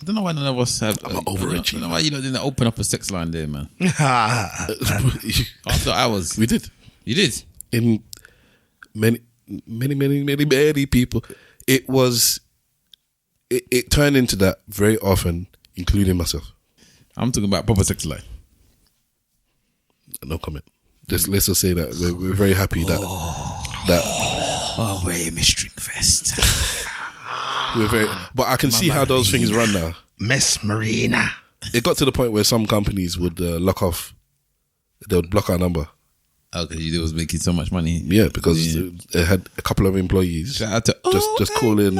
I don't know why none of us have. I'm an overachiever. I don't know why you didn't open up a sex line there, man. After hours. We did. You did? In many people. It turned into that very often, including myself. I'm talking about proper sex line. No comment. Let's just say that we're very happy that we're in Miss Drinkfest. we're very. But I can see how those things run now. Miss Marina. It got to the point where some companies would lock off. They would block our number. Oh, because you was making so much money. Yeah, because it had a couple of employees. Shout out to just call in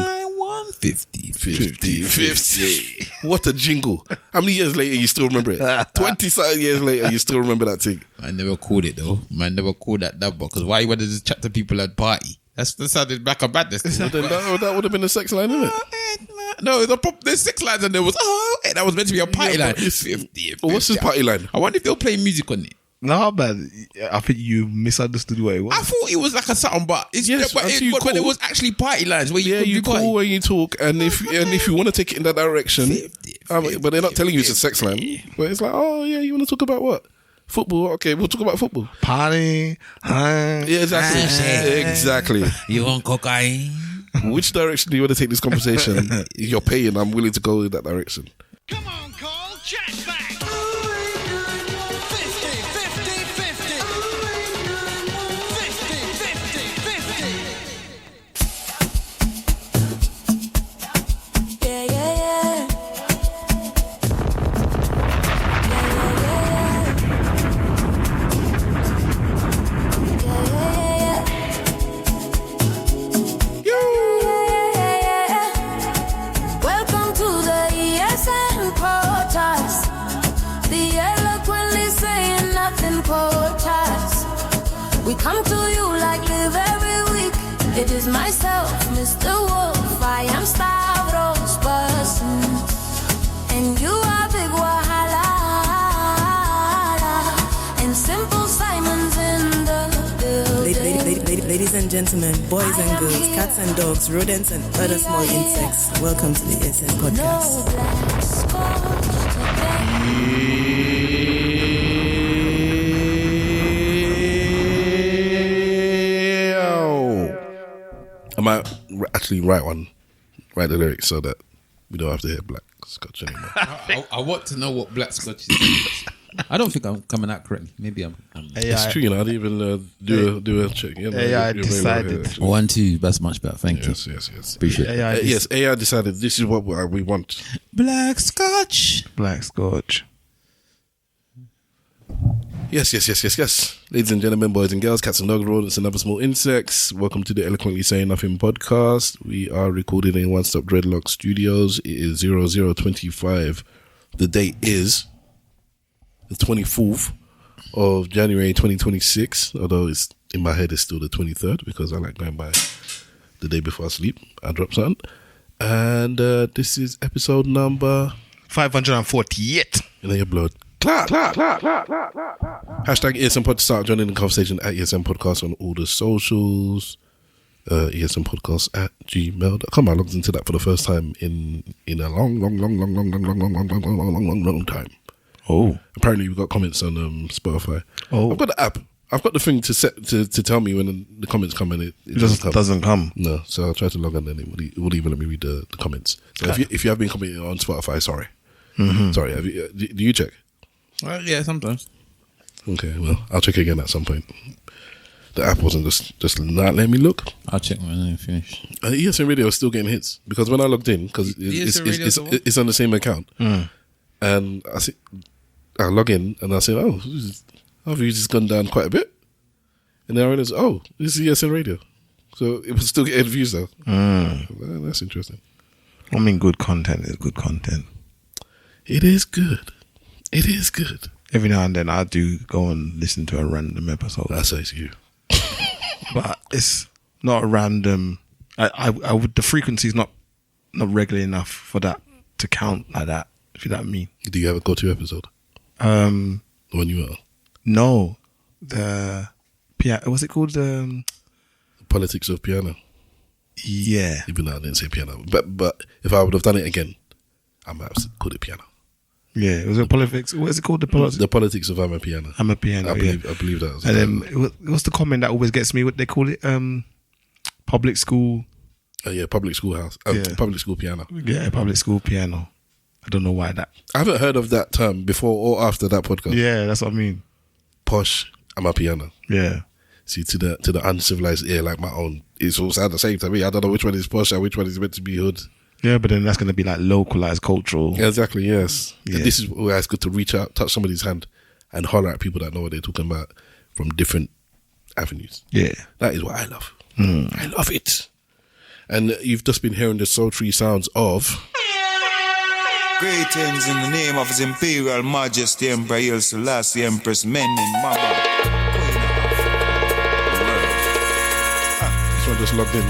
50. What a jingle! How many years later you still remember it? 20-something years later you still remember that thing. I never called it though. Man, never called that number because why you wanted to chat to people at party? That sounded back on badness. That would have been a sex line, isn't it? No, there's 6 lines and there was that was meant to be a party line. 50. What's his party line? I wonder if they'll play music on it. No, man. I think you misunderstood what it was. I thought it was like a something, but it was actually party lines where you call when you talk, and if you want to take it in that direction, 50. But they're not telling you it's a sex line. But it's like, oh yeah, you want to talk about what? Football? Okay, we'll talk about football. Party. Yeah, exactly. You want cocaine? Which direction do you want to take this conversation? You're paying. I'm willing to go in that direction. Come on, Cole, chat back. 50. We come to you like live every week. It is myself, Mr. Wolf. I am Stavros person, and you are Big Wahala, and Simple Simon's in the building. Ladies and gentlemen, boys and girls, cats and dogs, rodents and other small insects, welcome to the ESN podcast. I might actually write the lyrics so that we don't have to hear Black Scotch anymore. I want to know what Black Scotch is. I don't think I'm coming out correctly. Maybe I'm it's true, I didn't even do a check. Yeah, AI decided. 1, 2, that's much better. Thank you. Yes. Appreciate it. Yes, AI decided this is what we want. Black Scotch. Black Scotch. Yes. Ladies and gentlemen, boys and girls, cats and dogs, rodents and other small insects, welcome to the Eloquently Saying Nothing podcast. We are recorded in One Stop Dreadlock Studios. It is 0025. The date is the 24th of January 2026, although it's in my head it's still the 23rd because I like going by the day before I sleep. I drop something. And this is episode number 548. In your blood. Clap. Hashtag ESN Pod. Start joining the conversation at ESN Podcast on all the socials. ESN Podcast at gmail.com. I logged into that for the first time in a long time. Oh, apparently we got comments on Spotify. Oh, I've got the app. I've got the thing to set to tell me when the comments come, and it doesn't come. No, so I'll try to log on, and it would even let me read the comments. So if you have been commenting on Spotify, sorry. Mm-hmm. Sorry. Do you check? Yeah, sometimes. Okay, well, I'll check again at some point. The app wasn't just not letting me look. I'll check when I finish. ESN Radio is still getting hits because when I logged in, because it's on the same account, and I log in and I said, oh, our views has gone down quite a bit, and then I realized, oh, this is ESN Radio, so it was still getting views though. Well, that's interesting. I mean, good content is good content. It is good. It is good. Every now and then I do go and listen to a random episode. That says you. But it's not a random. I would. The frequency is not regular enough for that to count like that. If you know what I mean. Do you have a go-to episode? The one you are? No, the piano. What's it called? The Politics of Piano. Yeah. Even though I didn't say piano, but if I would have done it again, I might have called it piano. Yeah, it was a politics. What is it called? The politics of I'm a piano. I'm a piano. I believe that was. And then what's the comment that always gets me? What they call it? Public school. Public school house. Public school piano. Yeah, public school piano. I don't know why that. I haven't heard of that term before or after that podcast. Yeah, that's what I mean. Posh, I'm a piano. Yeah. See, to the uncivilized ear like my own, it's all sound the same to me. I don't know which one is posh and which one is meant to be hood. Yeah, but then that's going to be like localized cultural. Yeah, exactly, yes. Yeah. And this is where it's good to reach out, touch somebody's hand, and holler at people that know what they're talking about from different avenues. Yeah. That is what I love. I love it. And you've just been hearing the sultry sounds of... Greetings in the name of His Imperial Majesty Emperor Haile Selassie, Empress Menen Mama. This one just logged in.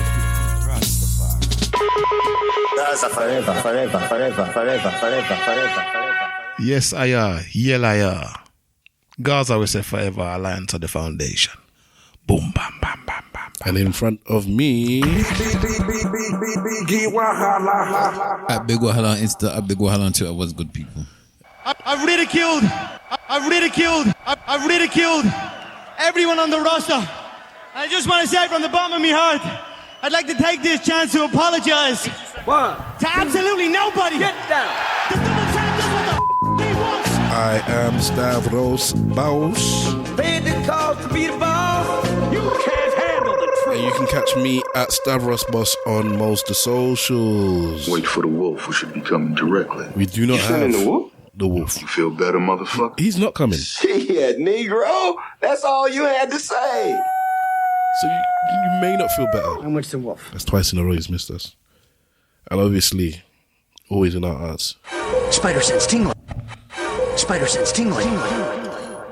Forever. Yes, I are. Yeah, I are. Gaza will say forever aligned to the foundation. Boom, bam, bam, bam, bam. And in front of me... At Big Wahala on Insta, at Big Wahala on Twitter was good people. I've ridiculed everyone on the roster. I just want to say from the bottom of my heart, I'd like to take this chance to apologize. One. To absolutely nobody. Get down. The double champ does what the he wants. I am Stavros Baus. Paid the cost to be the boss. You can't handle the truth. And you can catch me at Stavros Boss on most of the socials. Wait for the wolf, who should be coming directly. We do not have the wolf? The wolf. You feel better, motherfucker? He's not coming. Shit, Negro. That's all you had to say. So you may not feel better. How much the wolf? That's twice in a row he's missed us. And obviously, always in our hearts. Spider sense tingling. Spider sense tingling.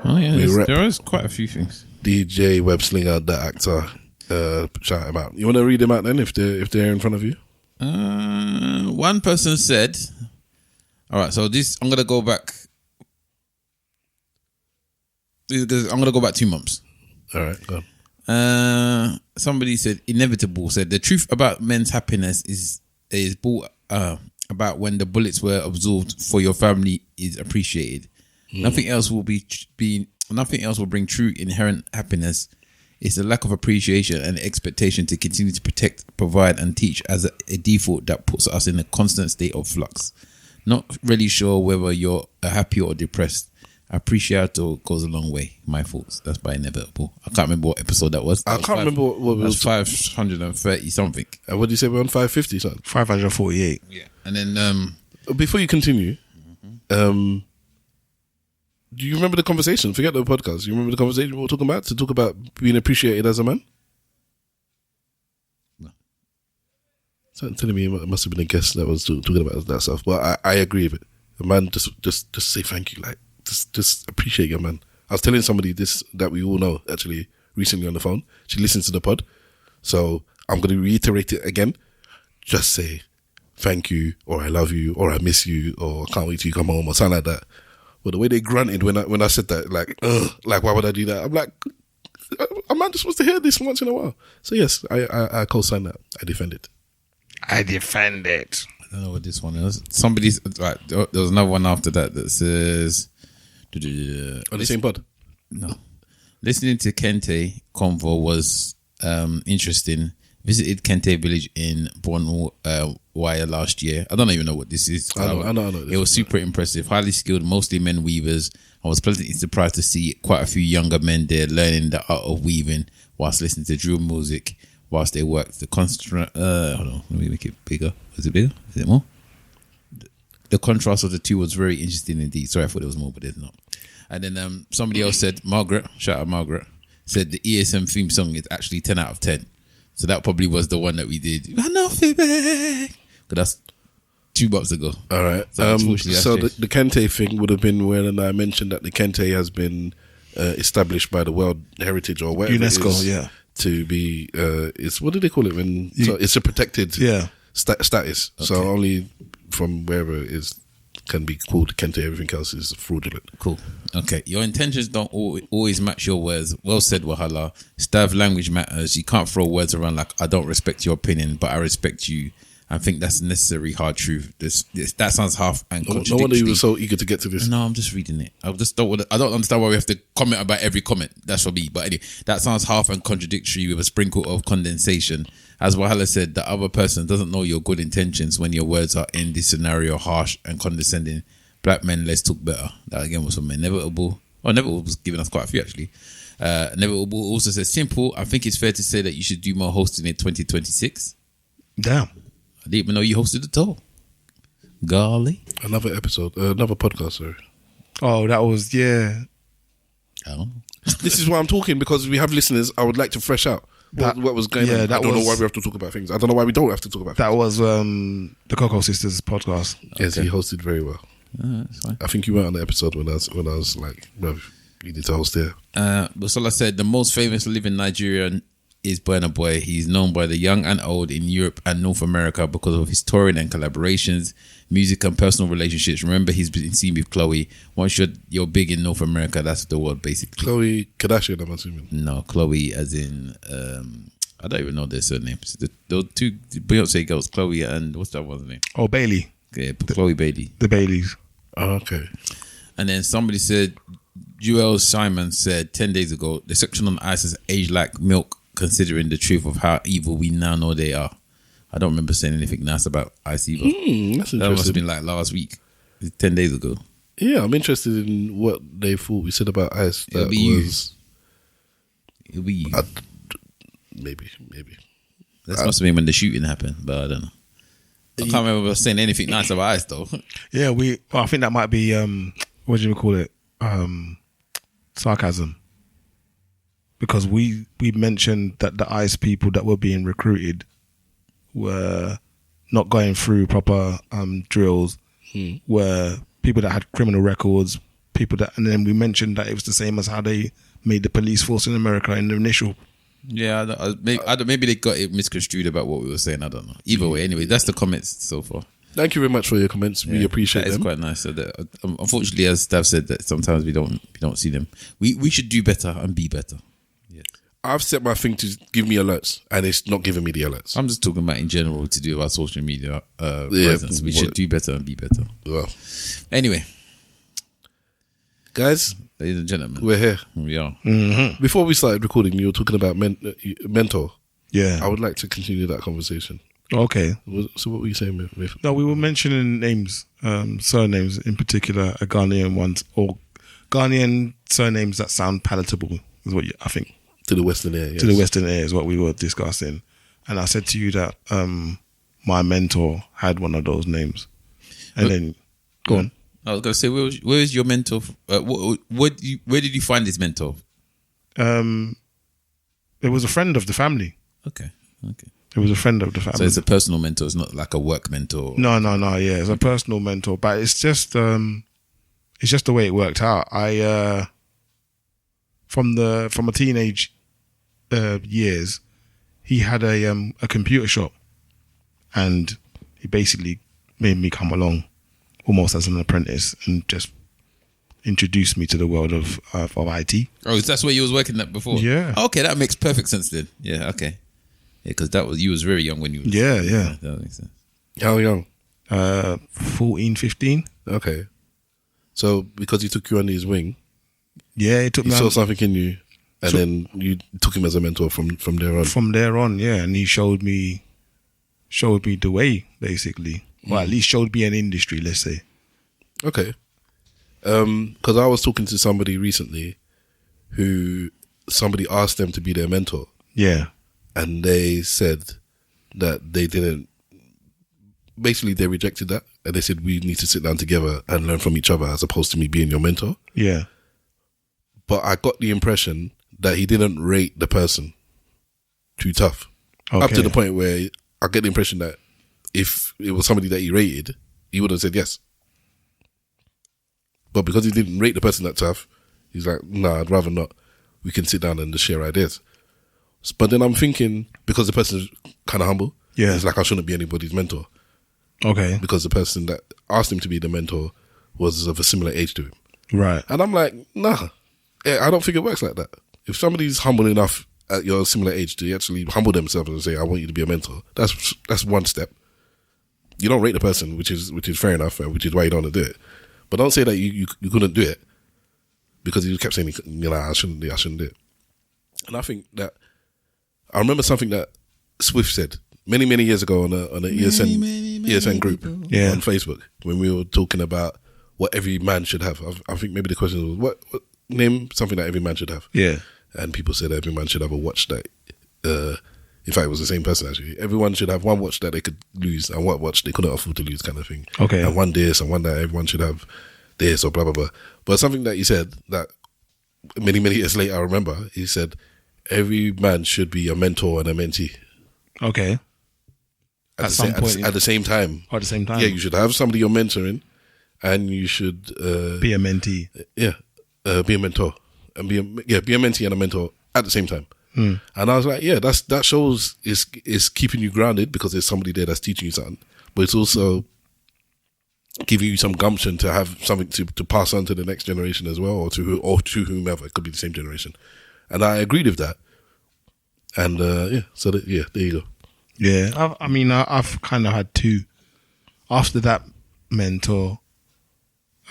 Oh yeah, there is quite a few things. DJ Web Slinger, the actor, shout him out. You want to read him out then if they're in front of you? One person said, all right, so this, I'm going to go back. I'm going to go back 2 months. All right, go on. Somebody said, Inevitable said, the truth about men's happiness is brought about when the bullets were absorbed for your family is appreciated. Nothing else will nothing else will bring true inherent happiness. It's the lack of appreciation and expectation to continue to protect, provide, and teach as a default that puts us in a constant state of flux. Not really sure whether you're happy or depressed. Appreciato goes a long way. My thoughts. That's by Inevitable. I can't remember what episode that was. I can't remember what it was. 530 something. What did you say? We're on 550 something? 548. Yeah. And then before you continue, do you remember the conversation? Forget the podcast. You remember the conversation we were talking about? To talk about being appreciated as a man? No. Something telling me it must have been a guest that was talking about that stuff. But I agree with it. A man just say thank you. Like, just appreciate your man. I was telling somebody this that we all know actually recently on the phone. She listens to the pod. So I'm going to reiterate it again. Just say thank you, or I love you, or I miss you, or I can't wait till you come home, or something like that. But the way they grunted when I said that, like why would I do that? I'm like, a man just wants to hear this once in a while. So yes, I co-sign that. I defend it. I defend it. I don't know what this one is. Somebody's like, there was another one after that says, on the same pod? No. Listening to Kente Convo was interesting. Visited Kente village in Borno Wire last year. I don't even know what this is. I know. It was super impressive. Highly skilled, mostly men weavers. I was pleasantly surprised to see quite a few younger men there learning the art of weaving whilst listening to drill music whilst they worked. The constant, hold on, let me make it bigger. Is it bigger? Is it more? The contrast of the two was very interesting indeed. Sorry, I thought there was more, but there's not. And then somebody else said, Margaret, shout out Margaret, said the ESN theme song is actually 10 out of 10. So that probably was the one that we did. I know, because that's 2 months ago. All right. So the Kente thing would have been when I mentioned that the Kente has been established by the World Heritage or whatever UNESCO, it is, yeah. To be, it's what do they call it when? So it's a protected status. Okay. So only from wherever it is can be called Kente. Everything else is fraudulent. Cool. Okay. Your intentions don't always match your words. Well said, Wahala. Stav language matters. You can't throw words around like, I don't respect your opinion, but I respect you I think that's a necessary hard truth. That sounds half and contradictory. No wonder you were so eager to get to this. No, I'm just reading it. I don't understand why we have to comment about every comment. That's for me. But anyway, that sounds half and contradictory with a sprinkle of condensation. As Wahala said, the other person doesn't know your good intentions when your words are in this scenario harsh and condescending. Black men, let's talk better. That again was from Inevitable. Oh, Inevitable was giving us quite a few actually. Inevitable also says, simple. I think it's fair to say that you should do more hosting in 2026. Damn. I didn't even know you hosted at all. Golly. Another episode, another podcast, sorry. Oh, that was, yeah. Oh. This is why I'm talking, because we have listeners. I would like to fresh out what was going on. I don't know why we have to talk about things. I don't know why we don't have to talk about things. That was the Coco Sisters podcast. Yes, he hosted very well. That's fine. I think you were on the episode when I was like, bro, you need to host there. But so I said, the most famous living Nigerian is Burna Boy. He's known by the young and old in Europe and North America because of his touring and collaborations, music and personal relationships. Remember, he's been seen with Chloe. Once you're big in North America, that's the world basically. Chloe Kardashian, I'm assuming. No, Chloe as in I don't even know their surnames. The two Beyonce girls, Chloe and what's that one's name? Oh, Bailey. Yeah, Chloe Bailey. The Baileys. Oh, okay. And then somebody said, Joel Simon said 10 days ago, the section on ice has aged like milk, considering the truth of how evil we now know they are. I don't remember saying anything nice about ice either. That's interesting. That must have been like last week, 10 days ago. Yeah, I'm interested in what they thought we said about ice. It'll be you. Maybe. That must have been when the shooting happened, but I don't know. I can't remember saying anything nice about ice though. Yeah, I think that might be what do you call it? Sarcasm. Because we mentioned that the ICE people that were being recruited were not going through proper drills, were people that had criminal records, and then we mentioned that it was the same as how they made the police force in America in the initial. Yeah, maybe they got it misconstrued about what we were saying. I don't know. Either way, anyway, that's the comments so far. Thank you very much for your comments. We appreciate them. It's quite nice. So that, unfortunately, as Stav said, that sometimes we don't see them. We should do better and be better. Yeah. I've set my thing to give me alerts, and it's not giving me the alerts. I'm just talking about in general to do with our social media presence. We should do better and be better. Well, anyway, guys, ladies and gentlemen, we're here. We are. Mm-hmm. Before we started recording, you were talking about mentor. Yeah, I would like to continue that conversation. Okay. So what were you saying? No, we were mentioning names, surnames in particular, Ghanaian ones, or Ghanaian surnames that sound palatable, is what I think. To the Western ear, yes. To the Western ear is what we were discussing. And I said to you that my mentor had one of those names. And then, go on. I was going to say, where is your mentor? Where did you find this mentor? It was a friend of the family. Okay. It was a friend of the family. So it's a personal mentor. It's not like a work mentor. No. Yeah, it's a personal mentor, but it's just the way it worked out. I from a teenage years, he had a computer shop, and he basically made me come along almost as an apprentice and just introduced me to the world of IT. Oh, that's where you was working at before? Yeah. Okay, that makes perfect sense then. Yeah. Okay. Yeah, because you was very young when you was... Yeah. That makes sense. How young? 14, 15. Okay. So, because he took you under his wing... Yeah, he took me... He saw something in you, and then you took him as a mentor from there on. From there on, yeah. And he showed me the way, basically. Well, at least showed me an industry, let's say. Okay. Because I was talking to somebody recently who somebody asked them to be their mentor. Yeah. And they said that they didn't... Basically, they rejected that. And they said, we need to sit down together and learn from each other as opposed to me being your mentor. Yeah. But I got the impression that he didn't rate the person too tough. Okay. Up to the point where I get the impression that if it was somebody that he rated, he would have said yes. But because he didn't rate the person that tough, he's like, nah, I'd rather not. We can sit down and just share ideas. But then I'm thinking, because the person is kind of humble, it's like I shouldn't be anybody's mentor. Okay. Because the person that asked him to be the mentor was of a similar age to him. Right. And I'm like, nah, I don't think it works like that. If somebody's humble enough at your similar age to actually humble themselves and say, I want you to be a mentor, that's one step. you don't rate the person, which is fair enough, which is why you don't want to do it. But don't say that you couldn't do it because you kept saying, I shouldn't do it. And I think that I remember something that Swift said many years ago on an ESN group on Facebook when we were talking about what every man should have. I think maybe the question was what name something that every man should have. Yeah, and people said every man should have a watch that. In fact, it was the same person actually. Everyone should have one watch that they could lose and one watch they couldn't afford to lose, kind of thing. Okay, and one this and one that everyone should have this or blah blah blah. But something that he said that many years later, I remember he said every man should be a mentor and a mentee. Okay. At the same time. At the same time. Yeah, you should have somebody you're mentoring, and you should be a mentee. Yeah, be a mentor, and be a mentee and a mentor at the same time. Mm. And I was like, yeah, that shows is keeping you grounded because there's somebody there that's teaching you something, but it's also giving you some gumption to have something to pass on to the next generation as well, or to whomever. It could be the same generation, and I agreed with that. And there you go. Yeah, I've kind of had two. After that mentor,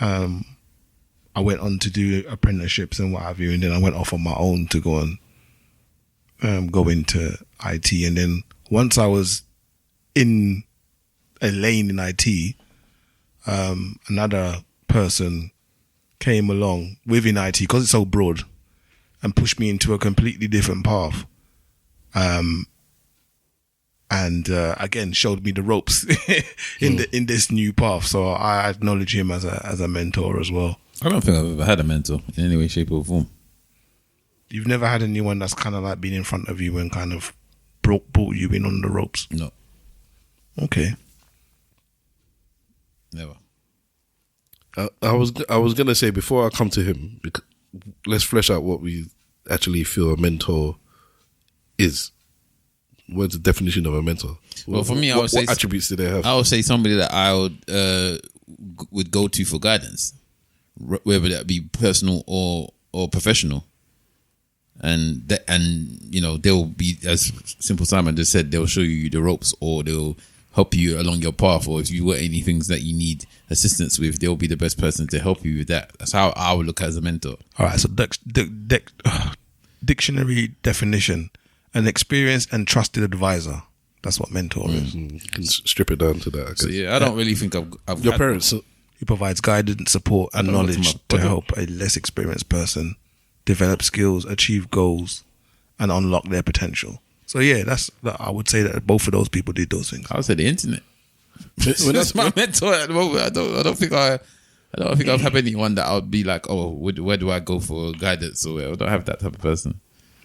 I went on to do apprenticeships and what have you, and then I went off on my own to go into IT. And then once I was in a lane in IT, another person came along within IT because it's so broad and pushed me into a completely different path. And again showed me the ropes in this new path. So I acknowledge him as a mentor as well. I don't think I've ever had a mentor in any way, shape, or form. You've never had anyone that's kind of like been in front of you and kind of brought you in on the ropes? No. Okay. Never. I was gonna say before I come to him, let's flesh out what we actually feel a mentor is. What's the definition of a mentor? Well, for me, what attributes do they have? I would say somebody that I would go to for guidance, whether that be personal or professional, and they'll be, as Simple Simon just said, they'll show you the ropes or they'll help you along your path, or if you got any things that you need assistance with, they'll be the best person to help you with that. That's how I would look at as a mentor. All right, so dictionary definition. An experienced and trusted advisor. That's what mentor is. You can strip it down to that. So I don't really think I've your parents. He provides guidance, support, and knowledge to help a less experienced person develop skills, achieve goals, and unlock their potential. So I would say that both of those people did those things. I would say the internet. That's my mentor at the moment. I don't think I've had anyone that I would be like, oh, where do I go for guidance? Or I don't have that type of person.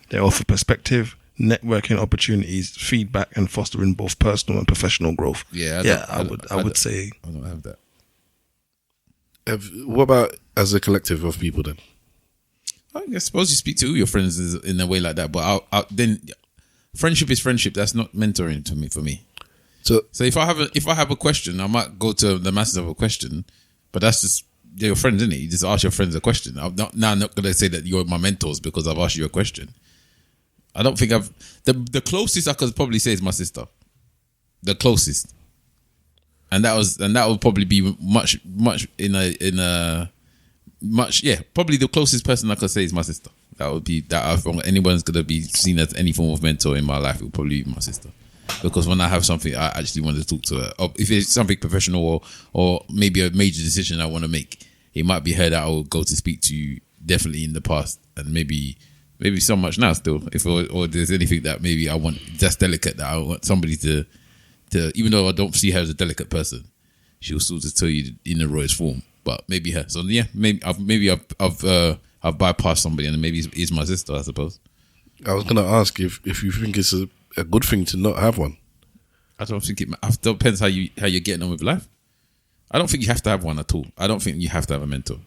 They offer perspective, networking opportunities, feedback, and fostering both personal and professional growth. I would say I don't have that. What about as a collective of people then? I suppose you speak to your friends in a way like that, but then friendship is friendship. That's not mentoring for me. So if I have a question, I might go to the masses of a question, but that's just they're your friends, isn't it? You just ask your friends a question. I'm not going to say that you're my mentors because I've asked you a question. I don't think the closest I could probably say is my sister. The closest. And that would probably be much probably the closest person I could say is my sister. That would be that if anyone's gonna be seen as any form of mentor in my life, it would probably be my sister. Because when I have something I actually want to talk to her, or if it's something professional or maybe a major decision I want to make, it might be her that I will go to speak to definitely in the past, and maybe so much now still. Or there's anything that maybe I want that's delicate that I want somebody to even though I don't see her as a delicate person, she'll still just tell you in the rawest form. But maybe her. So yeah, maybe I've bypassed somebody, and maybe it's my sister, I suppose. I was gonna ask if you think it's a good thing to not have one. I don't think it depends how you're getting on with life. I don't think you have to have one at all. I don't think you have to have a mentor.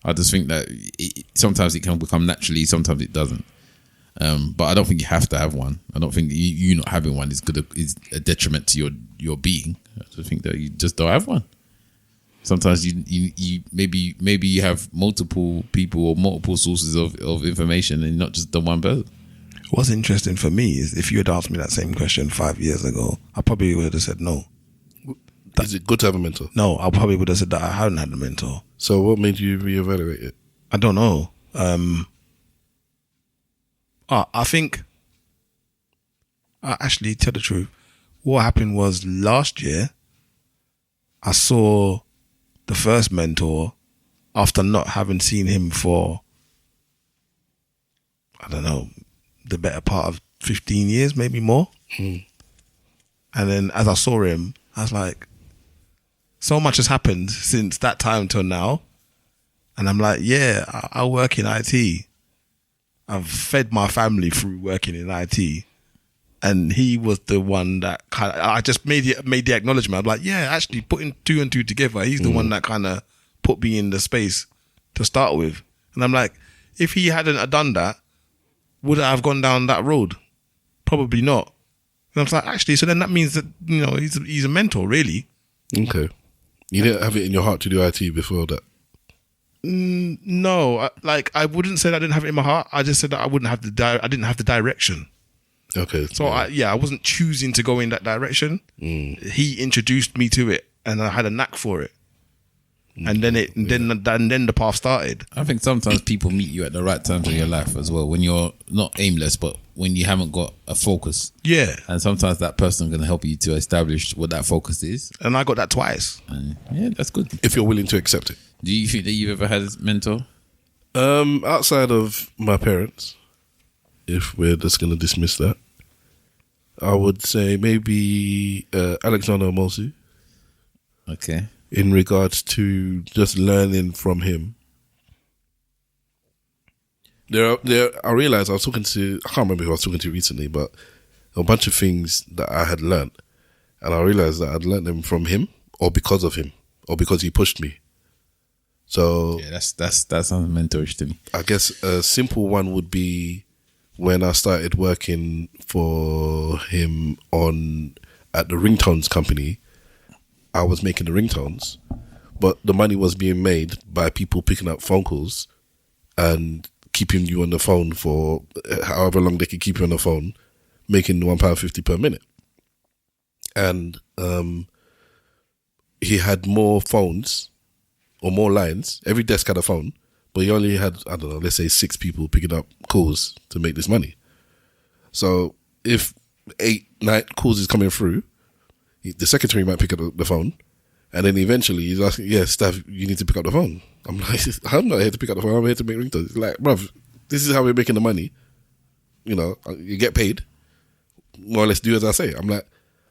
I just think that sometimes it can become naturally, sometimes it doesn't. But I don't think you have to have one. I don't think you not having one is a detriment to your being. I just think that you just don't have one. Sometimes you maybe you have multiple people or multiple sources of information and not just the one person. What's interesting for me is if you had asked me that same question 5 years ago, I probably would have said no. Is it good to have a mentor? No, I probably would have said that I hadn't had a mentor. So what made you reevaluate it? I don't know. I think, actually, tell the truth, what happened was last year, I saw the first mentor after not having seen him for, I don't know, the better part of 15 years, maybe more. And then as I saw him, I was like, so much has happened since that time till now. And I'm like, yeah, I work in IT. I've fed my family through working in IT. And he was the one that kind of, I just made the acknowledgement. I'm like, yeah, actually putting 2 and 2 together, he's the one that kind of put me in the space to start with. And I'm like, if he hadn't done that, would I have gone down that road? Probably not. And I was like, actually, so then that means that, you know, he's a mentor, really. Okay. You didn't have it in your heart to do IT before that? No, I wouldn't say that I didn't have it in my heart. I just said that I didn't have the direction. Okay. So I wasn't choosing to go in that direction. He introduced me to it, and I had a knack for it. And then then the path started. I think sometimes people meet you at the right times in your life as well, when you're not aimless, but when you haven't got a focus. Yeah. And sometimes that person can help you to establish what that focus is. And I got that twice. And yeah, that's good. If you're willing to accept it. Do you think that you've ever had a mentor? Outside of my parents, if we're just going to dismiss that, I would say maybe Alexander Mosu. Okay. In regards to just learning from him. I realized I can't remember who I was talking to recently, but a bunch of things that I had learned, and I realized that I'd learned them from him or because of him or because he pushed me. So yeah, that sounds mentorish to me. I guess a simple one would be when I started working for him at the ringtones company. I was making the ringtones, but the money was being made by people picking up phone calls and keeping you on the phone for however long they could keep you on the phone, making £1.50 per minute. And he had more phones or more lines. Every desk had a phone, but he only had, I don't know, let's say 6 people picking up calls to make this money. So if 8-9 calls is coming through, the secretary might pick up the phone, and then eventually he's asking, yeah, staff, you need to pick up the phone. I'm like, I'm not here to pick up the phone, I'm here to make ringtones. He's like, bruv, this is how we're making the money. You know, you get paid, more or less do as I say. I'm like,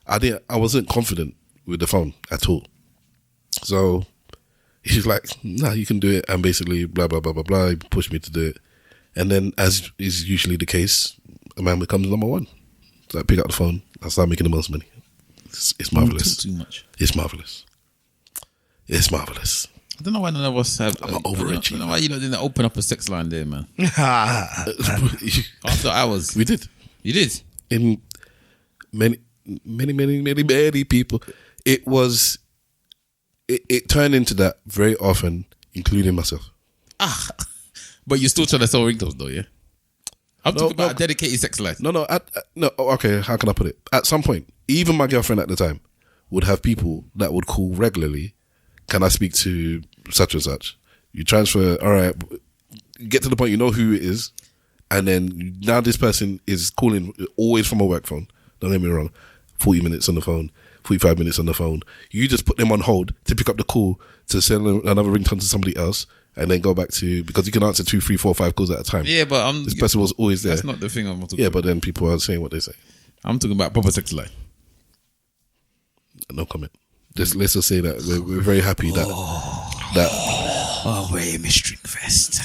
I wasn't confident with the phone at all. So he's like, nah, you can do it, and basically blah, blah, blah, blah, blah, he pushed me to do it. And then, as is usually the case, a man becomes number one. So I pick up the phone, I start making the most money. It's marvelous. Too much. It's marvelous. It's marvelous. I don't know why none of us have. I'm overachiever. I don't know why you didn't open up a sex line there, man. After hours, we did. You did. In many people, it was. It turned into that very often, including myself. But you're still trying to sell ringtones, though, yeah. I'm talking about a dedicated sex life. No. Okay, how can I put it? At some point, even my girlfriend at the time would have people that would call regularly. Can I speak to such and such? You transfer, all right, get to the point you know who it is, and then now this person is calling always from a work phone. Don't get me wrong, 40 minutes on the phone, 45 minutes on the phone. You just put them on hold to pick up the call to send another ringtone to somebody else, and then go back to, because you can answer 2, 3, 4, 5 calls at a time. Yeah, but this person was always there. That's not the thing I'm talking about. Yeah, but then people are saying what they say. I'm talking about proper sex life. No comment. Let's just say that we're very happy that we're in String Fest.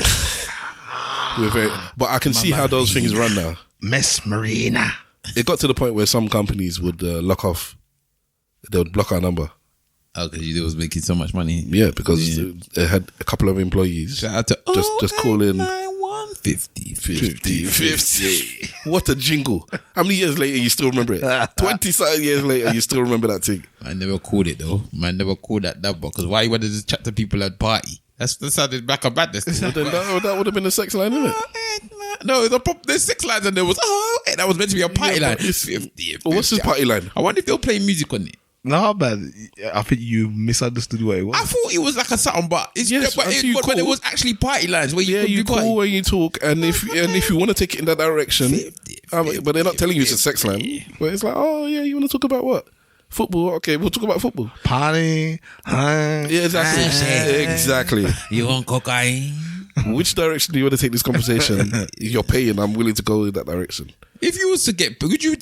We're very, but I can see how those things run now. Miss Marina. It got to the point where some companies would lock off. They would block our number. Oh, because you was making so much money. Yeah, because they had a couple of employees. Shout out to just call in 50. What a jingle! How many years later you still remember it? 20-something years later you still remember that thing. I never called it though. I never called that number because why you wanted to chat to people at party? That sounded back of badness. That would have been a sex line, isn't it? No, there's 6 lines and there was that was meant to be a party line. 50. What's this party line? I wonder if they'll play music on it. No, man. I think you misunderstood what it was. I thought it was like a something, but it's but it was actually party lines where you call when you talk, and if you want to take it in that direction, but they're not telling you it's a sex line. But it's like, oh yeah, you want to talk about what? Football? Okay, we'll talk about football. Party. Yeah, exactly. You want cocaine? Which direction do you want to take this conversation? You're paying. I'm willing to go in that direction. If you was to get, would you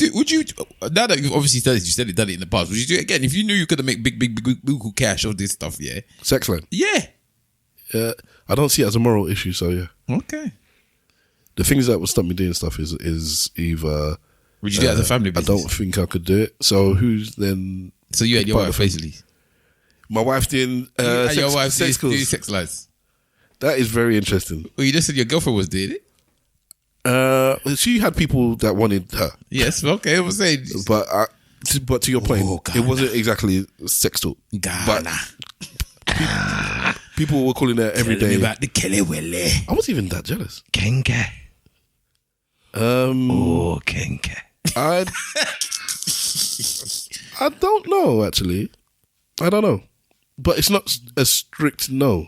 now that you've obviously done it in the past, would you do it again? If you knew you could make big cash of this stuff, yeah? Sex line? Yeah. I don't see it as a moral issue, so yeah. Okay. The things that would stop me doing stuff is either... Would you do it as a family business? I don't think I could do it. So who's then... So you and your wife, basically? My wife doing your wife sex do sex lives. That is very interesting. Well, you just said your girlfriend was doing it. She had people that wanted her. Yes, okay, I was saying. But to your point, it wasn't exactly sex talk. Ghana. But people were calling her every day. About the Kelly Willy. I wasn't even that jealous. Kenke. Kenke. I don't know, actually. I don't know. But it's not a strict no.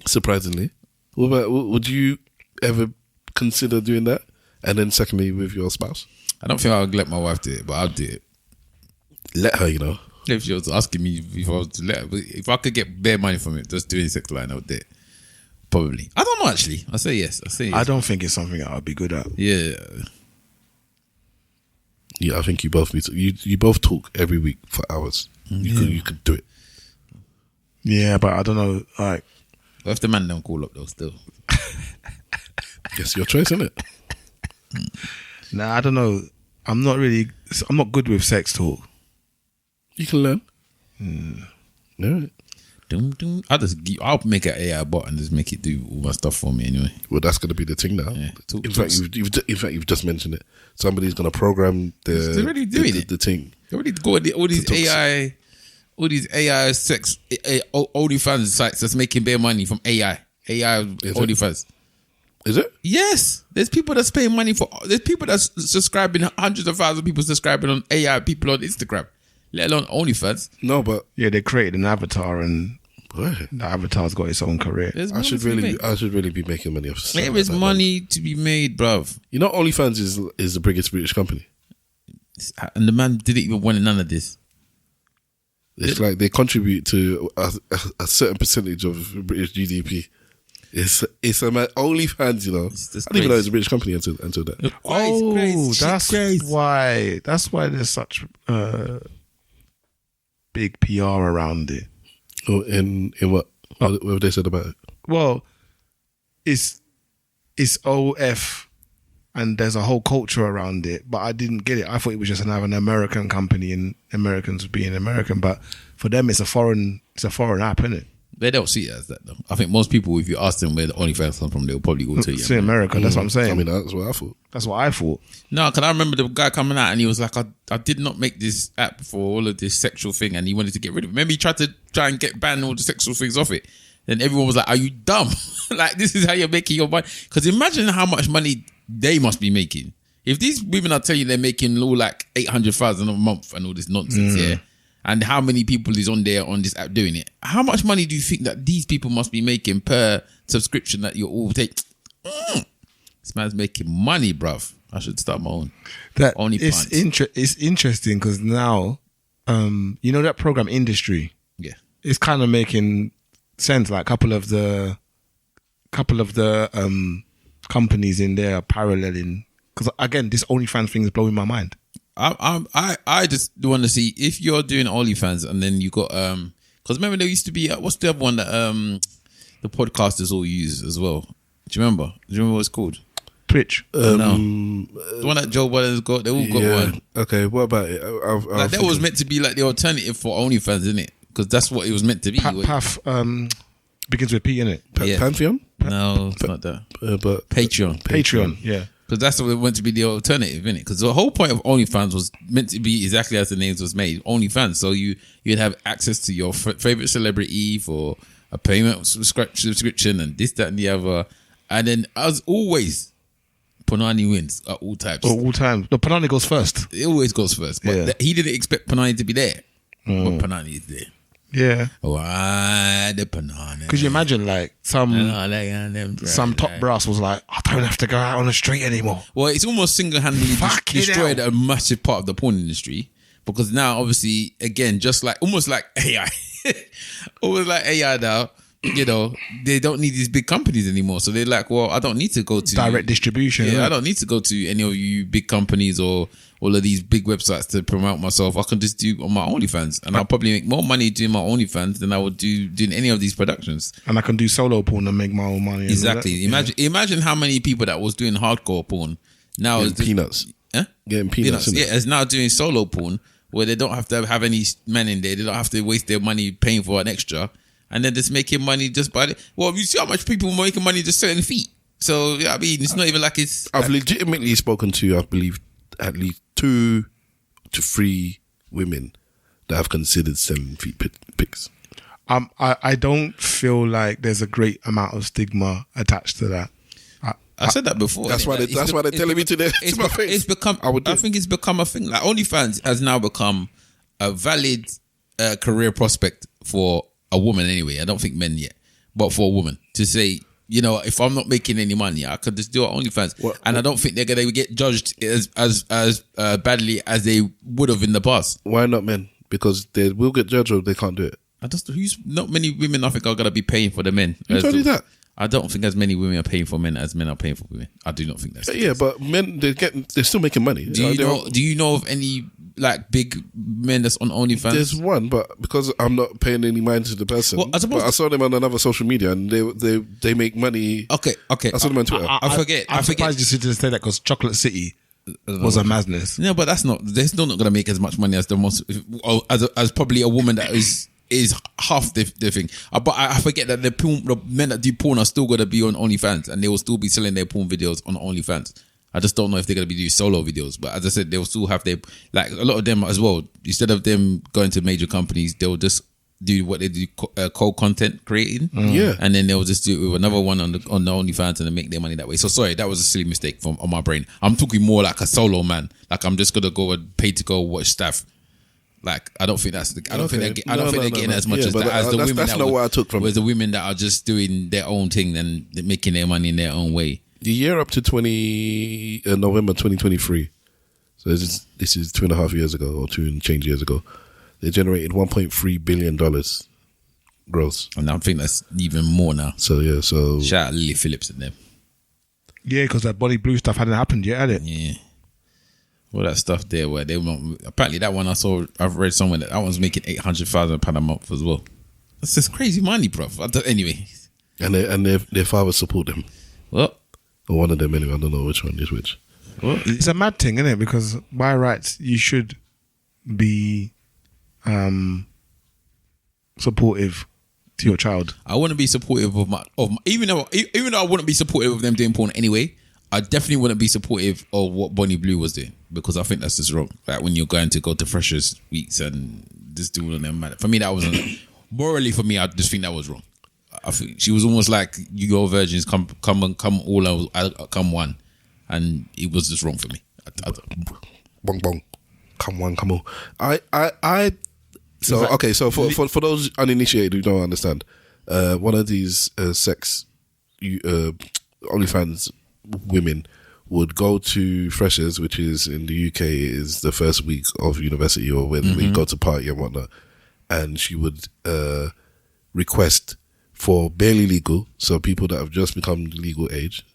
Surprisingly. What about, would you ever consider doing that? And then secondly, with your spouse? I don't think I would let my wife do it, but I'll do it. Let her, you know. If she was asking me if I was to let her, but if I could get bare money from it, just doing sex line, I would do it. Probably. I don't know, actually. I say yes. I don't think it's something I would be good at. Yeah. Yeah, I think you both need to. You both talk every week for hours. You could do it. Yeah, but I don't know. Like, what if the man don't call up though? Still, yes, your choice, isn't it? Nah, I don't know. I'm not good with sex talk. You can learn. Yeah. I'll make an AI bot and just make it do all my stuff for me anyway. Well, that's going to be the thing now. Yeah. In fact, you've just mentioned it. Somebody's going to program the already doing the thing. They already go all these AI sex Onlyfans sites that's making bare money from AI Onlyfans. Is it? Yes. There's people that's paying money for. There's people that's subscribing. Hundreds of thousands of people subscribing on AI. People on Instagram, let alone OnlyFans. No, but yeah, they created an avatar and the avatar's got its own career. I should really be making money off. There is money to be made, bruv. You know, OnlyFans is the biggest British company, and the man didn't even want none of this. It's like they contribute to a certain percentage of British GDP. It's a man, OnlyFans, you know. I didn't even know it's a British company until that. That's why there's such big PR around it. Oh, in what? What have they said about it? Well, it's OF, and there's a whole culture around it. But I didn't get it. I thought it was just an American company, and Americans being American. But for them, it's a foreign app, isn't it? They don't see it as that though. I think most people, if you ask them where the OnlyFans come from, they'll probably go to you. See America, that's what I'm saying. I mean, that's what I thought. No, because I remember the guy coming out and he was like, I did not make this app for all of this sexual thing, and he wanted to get rid of it. Remember, he tried to and ban all the sexual things off it. Then everyone was like, are you dumb? Like, this is how you're making your money. Because imagine how much money they must be making. If these women are telling you they're making all like 800,000 a month and all this nonsense, yeah. And how many people is on there on this app doing it? How much money do you think that these people must be making per subscription that you all take? This man's making money, bruv. I should start my own. It's interesting because now, you know that program Industry? Yeah. It's kind of making sense. Like a couple of the companies in there are paralleling. Because again, this OnlyFans thing is blowing my mind. I just want to see if you're doing OnlyFans and then you got because remember there used to be what's the other one that the podcasters all use as well. Do you remember? What it's called? Twitch. No, the one that Joe Biden's got. They all got one. Okay, what about it? Like that was meant to be like the alternative for OnlyFans, isn't it? Because that's what it was meant to be. Path begins with P, innit? Pantheon? No, it's not that. But Patreon, yeah. Because that's what it went to be the alternative, innit? Because the whole point of OnlyFans was meant to be exactly as the name was made, OnlyFans. So you'd have access to your favorite celebrity for a payment subscription and this, that, and the other. And then as always, Punani wins at all times. All times. No, Punani goes first. It always goes first. But he didn't expect Punani to be there. But Punani is there. Yeah. Why the Punani? Could you imagine like some top brass was like, I don't have to go out on the street anymore. Well, it's almost single-handedly destroyed a massive part of the porn industry. Because now, obviously, again, just like almost like AI, almost like AI now, you know, they don't need these big companies anymore. So they're like, well, I don't need to go to direct distribution. Yeah, I don't need to go to any of you big companies or all of these big websites to promote myself. I can just do on my OnlyFans, and I'll probably make more money doing my OnlyFans than I would do doing any of these productions. And I can do solo porn and make my own money. Exactly. Imagine how many people that was doing hardcore porn now is peanuts. Getting peanuts. Yeah, is now doing solo porn. Where they don't have to have any men in there. They don't have to waste their money paying for an extra. And then just making money just by the... Well, you see how much people are making money just selling feet. So, yeah, I mean, it's not even like it's... I've legitimately spoken to, I believe, at least 2 to 3 women that have considered selling feet pics. I don't feel like there's a great amount of stigma attached to that. I said that before. That's why they're telling me to my face. I think it's become a thing. Like OnlyFans has now become a valid career prospect for a woman anyway. I don't think men yet, but for a woman to say, you know, if I'm not making any money, I could just do it on OnlyFans. And I don't think they're going to get judged as badly as they would have in the past. Why not men? Because they will get judged or they can't do it. Not many women I think are going to be paying for the men. Who told you that? I don't think as many women are paying for men as men are paying for women. I do not think that's the case. But men they're still making money. Do you know of any like big men that's on OnlyFans? There's one, but because I'm not paying any mind to the person, but I saw them on another social media and they make money. Okay. I saw them on Twitter. I'm surprised you didn't say that because Chocolate City was a madness. No, but they're still not going to make as much money as the most as probably a woman that is half the thing. But I forget that the men that do porn are still going to be on OnlyFans and they will still be selling their porn videos on OnlyFans. I just don't know if they're going to be doing solo videos. But as I said, they'll still have their... Like, a lot of them as well, instead of them going to major companies, they'll just do what they do, co-content creating. Yeah. And then they'll just do it with another one on the OnlyFans and then make their money that way. So, sorry, that was a silly mistake on my brain. I'm talking more like a solo man. Like, I'm just going to go and pay to go watch stuff. Like, I don't think that's the... I don't think they're getting as much as the women. That's not what I took from it. The women that are just doing their own thing and making their money in their own way. The year up to November 2023, so this is 2.5 years ago or 2 and change years ago, they generated $1.3 billion gross. And I think that's even more now. So yeah, shout out Lily Phillips and them. Yeah, because that body blue stuff hadn't happened yet, had it? Yeah. All that stuff there where they apparently that one I've read somewhere that one's making £800,000 a month as well. That's just crazy money, bro. Anyway. And their fathers support them. What? Or one of them anyway. I don't know which one is which. What? It's a mad thing, isn't it? Because by rights you should be supportive to your child. I wouldn't be supportive of my even though I wouldn't be supportive of them doing porn anyway. I definitely wouldn't be supportive of what Bonnie Blue was doing because I think that's just wrong. Like when you're going to go to Freshers Weeks and just do all of them. For me, that wasn't morally. For me, I just think that was wrong. I think she was almost like you virgins come all come one, and it was just wrong for me. Bong bong, come one, come all. So for those uninitiated who don't understand, one of these sex OnlyFans women would go to Freshers, which is in the UK is the first week of university or when we go to party and whatnot, and she would request for barely legal, so people that have just become legal age,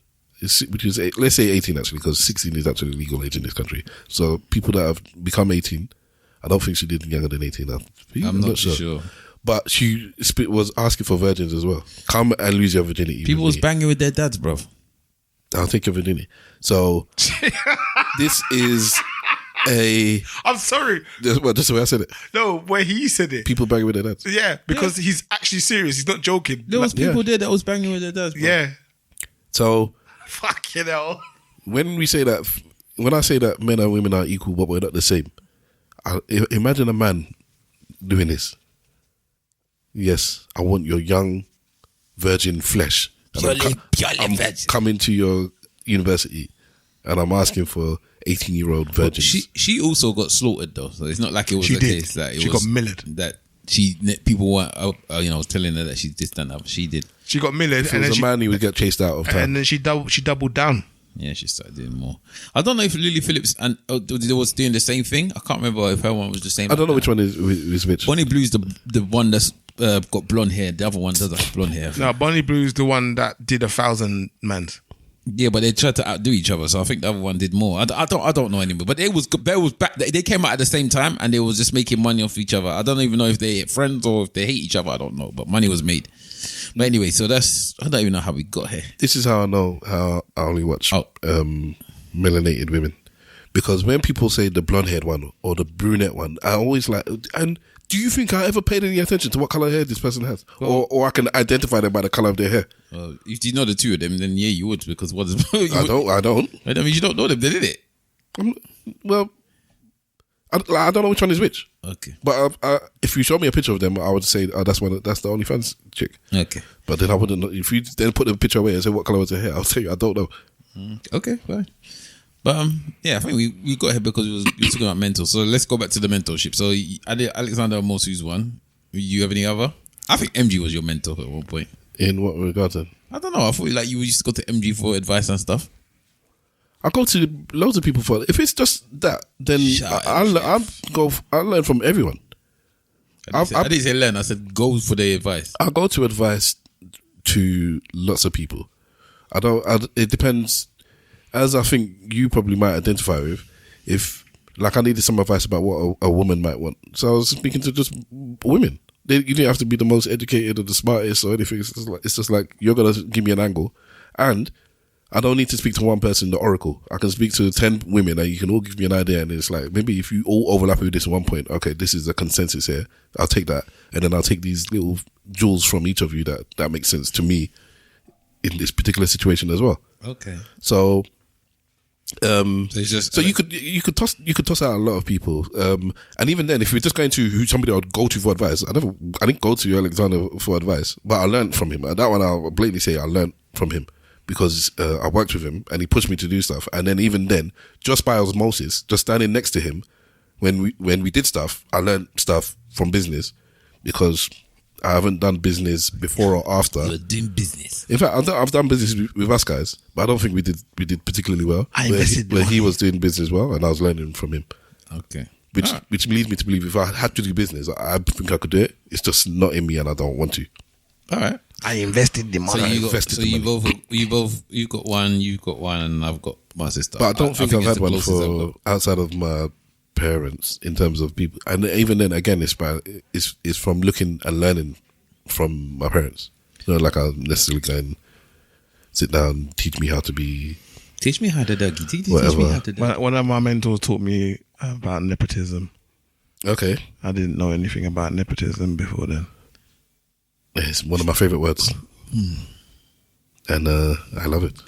which is let's say 18 actually, because 16 is actually legal age in this country. So people that have become 18, I don't think she did younger than 18. I'm not sure. But she was asking for virgins as well. Come and lose your virginity. People was banging with their dads, bro. I'll take your virginity. So this is I'm sorry. Just the way I said it. No, where he said it. People banging with their dads. Yeah, because he's actually serious. He's not joking. There was people there that was banging with their dads, bro. Yeah. So fucking hell. When I say that men and women are equal, but we're not the same. Imagine a man doing this. Yes, I want your young virgin flesh. I'm coming to your university and I'm asking for 18-year-old virgins. She also got slaughtered though, so it's not like it was case that she got millered. That people weren't telling her that she did stand up. She did. She got millered, and then a man, he would get chased out of town. And then she doubled down. Yeah, she started doing more. I don't know if Lily Phillips was doing the same thing. I can't remember if her one was the same. I don't know which one is which. Bonnie Blue's the one that's got blonde hair. The other one doesn't have blonde hair. No, Bonnie Blue's the one that did 1,000 mans. Yeah, but they tried to outdo each other, so I think the other one did more. I don't know anymore. But they was back. They came out at the same time, and they was just making money off each other. I don't even know if they friends or if they hate each other. I don't know, but money was made. But anyway, so I don't even know how we got here. This is how I know how I only watch melanated women, because when people say the blonde haired one or the brunette one, I always like. And do you think I ever paid any attention to what color hair this person has, or I can identify them by the color of their hair? If you know the two of them, then yeah, you would, because what is? I don't. I mean, you don't know them, did it? I don't know which one is which. Okay. But if you show me a picture of them, I would say, that's the Onlyfans chick. Okay. But then I wouldn't know. If you then put the picture away and say what color was her hair, I'll tell you I don't know. Okay, fine. But yeah, I think we got here because we were talking about mental. So let's go back to the mentorship. So Alexander Mosu's one. You have any other? I think MG was your mentor at one point. In what regard then? I don't know. I thought like you used to go to MG for advice and stuff. I go to loads of people for. If it's just that, then I learn from everyone. I didn't say learn. I said go for the advice. I go to advice to lots of people. It depends, as I think you probably might identify with. If like I needed some advice about what a woman might want, so I was speaking to just women. You didn't have to be the most educated or the smartest or anything. It's just like you're gonna give me an angle, and I don't need to speak to one person, the oracle. I can speak to 10 women and you can all give me an idea, and it's like, maybe if you all overlap with this at one point, okay, this is a consensus here. I'll take that. And then I'll take these little jewels from each of you that makes sense to me in this particular situation as well. Okay. So, it's just, you could toss out a lot of people. And even then, if you're just going to who somebody I would go to for advice, I didn't go to Alexander for advice, but I learned from him. And that one I'll blatantly say I learned from him. Because I worked with him and he pushed me to do stuff, and then even then, just by osmosis, just standing next to him when we did stuff, I learned stuff from business, because I haven't done business before or after. You're doing business. In fact, I've done business with us guys, but I don't think we did particularly well. Where he was doing business well, and I was learning from him. Okay. Which leads me to believe if I had to do business, I think I could do it. It's just not in me, and I don't want to. All right. I invested the money. You've got one, and I've got my sister. But I don't think I've had one for outside of my parents in terms of people. And even then, again, it's from looking and learning from my parents. You know, like I'll necessarily go and sit down and teach me how to be. Teach me how to do. Teach me how to do. One of my mentors taught me about nepotism. Okay. I didn't know anything about nepotism before then. It's one of my favourite words. And I love it.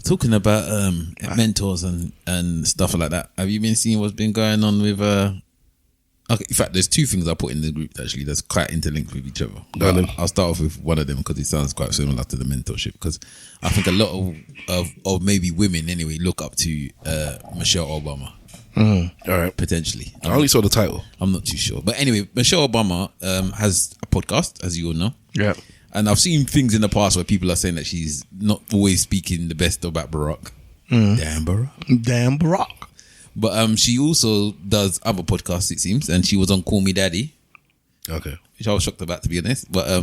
Talking about mentors and stuff like that, have you been seeing what's been going on with okay, in fact, there's two things I put in the group actually that's quite interlinked with each other. I'll start off with one of them because it sounds quite similar to the mentorship, because I think a lot of maybe women anyway look up to Michelle Obama. All right. Potentially. I only saw the title. I'm not too sure. But anyway, Michelle Obama has a podcast, as you all know. Yeah. And I've seen things in the past where people are saying that she's not always speaking the best about Barack. Damn Barack. But she also does other podcasts, it seems. And she was on Call Me Daddy. Okay. Which I was shocked about, to be honest. But I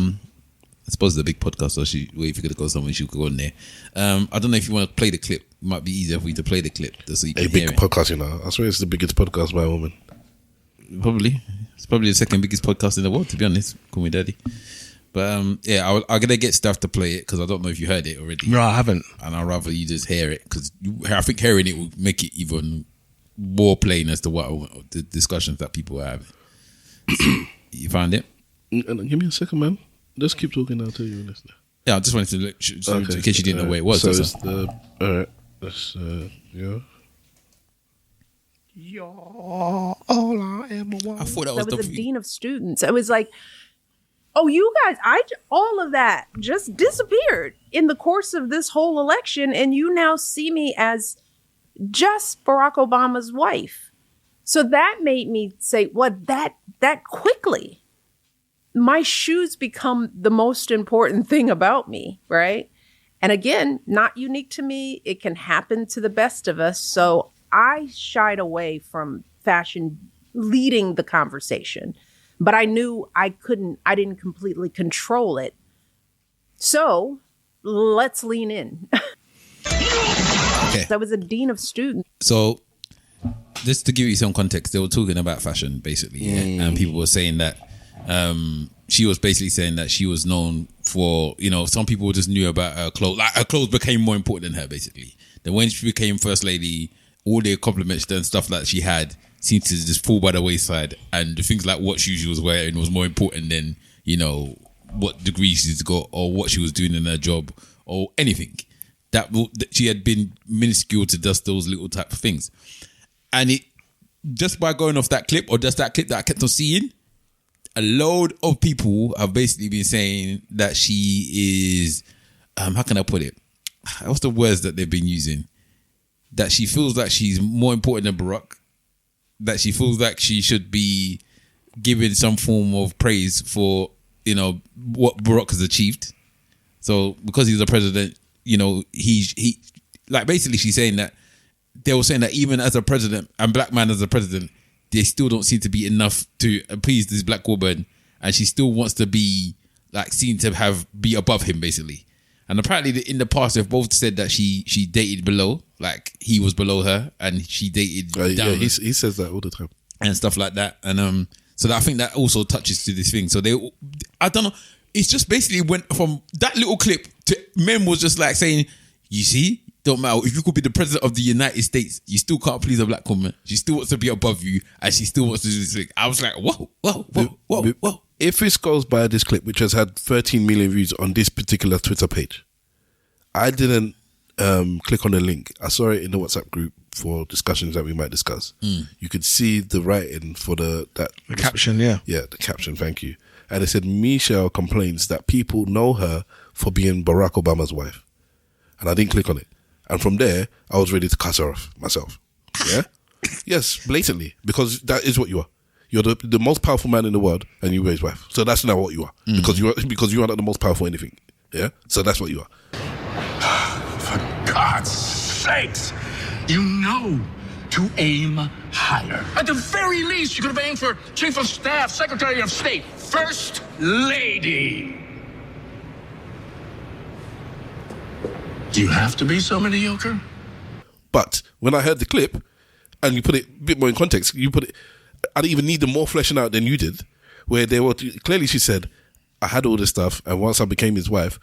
suppose it's a big podcast, so if you're going to go somewhere, she could go on there. I don't know if you want to play the clip. It might be easier for you to play the clip so you can hear it. A big podcast, you know. I swear it's the biggest podcast by a woman. Probably. It's probably the second biggest podcast in the world, to be honest. Call Me Daddy. But I'm going to get stuff to play it because I don't know if you heard it already. No, I haven't. And I'd rather you just hear it because I think hearing it will make it even more plain as to what the discussions that people are having. You found it? Give me a second, man. Just keep talking. I'll tell you when it's there. Yeah, I just wanted to look, in case you didn't know where it was. So it's the alright. That's yeah. All I am a woman. I thought that was the dean of students. I was like, oh, you guys, all of that just disappeared in the course of this whole election, and you now see me as just Barack Obama's wife. So that made me say, what, that quickly, my shoes become the most important thing about me, right? And again, not unique to me. It can happen to the best of us. So I shied away from fashion leading the conversation, but I knew I didn't completely control it. So let's lean in. Okay. I was a dean of students. So just to give you some context, they were talking about fashion basically, yeah? And people were saying that she was basically saying that she was known for, some people just knew about her clothes. Like her clothes became more important than her basically. Then when she became first lady, all the compliments and stuff that she had seemed to just fall by the wayside, and the things like what shoes she was wearing was more important than what degree she's got or what she was doing in her job or anything. That she had been minuscule to just those little type of things. And it just by going off that clip, or just that clip that I kept on seeing, a load of people have basically been saying that she is, how can I put it? What's the words that they've been using? That she feels like she's more important than Barack. That she feels like she should be given some form of praise for, what Barack has achieved. So because he's a president, he like basically she's saying that they were saying that even as a president and black man as a president, they still don't seem to be enough to appease this black woman, and she still wants to be like seen to be above him basically. And apparently in the past they've both said that she dated below, like he was below her and she dated down. Yeah, he says that all the time and stuff like that. And so I think that also touches to this thing. So I don't know. It's just basically went from that little clip to men was just like saying, you see, don't matter. If you could be the president of the United States, you still can't please a black woman. She still wants to be above you and she still wants to do this thing. I was like, whoa. If this goes by this clip, which has had 13 million views on this particular Twitter page, I didn't click on the link. I saw it in the WhatsApp group for discussions that we might discuss. You could see the writing for the caption, yeah. Yeah, the caption, thank you. And it said, Michelle complains that people know her for being Barack Obama's wife. And I didn't click on it. And from there, I was ready to cuss her off myself. Yeah? Yes, blatantly. Because that is what you are. You're the most powerful man in the world and you're his wife. So that's not what you are. Because you are not the most powerful anything. Yeah? So that's what you are. For God's sakes, you know to aim higher. At the very least, you could have aimed for Chief of Staff, Secretary of State, First Lady. Do you have to be so mediocre? But when I heard the clip and you put it a bit more in context, I didn't even need them more fleshing out than you did, where they were clearly she said, I had all this stuff and once I became his wife,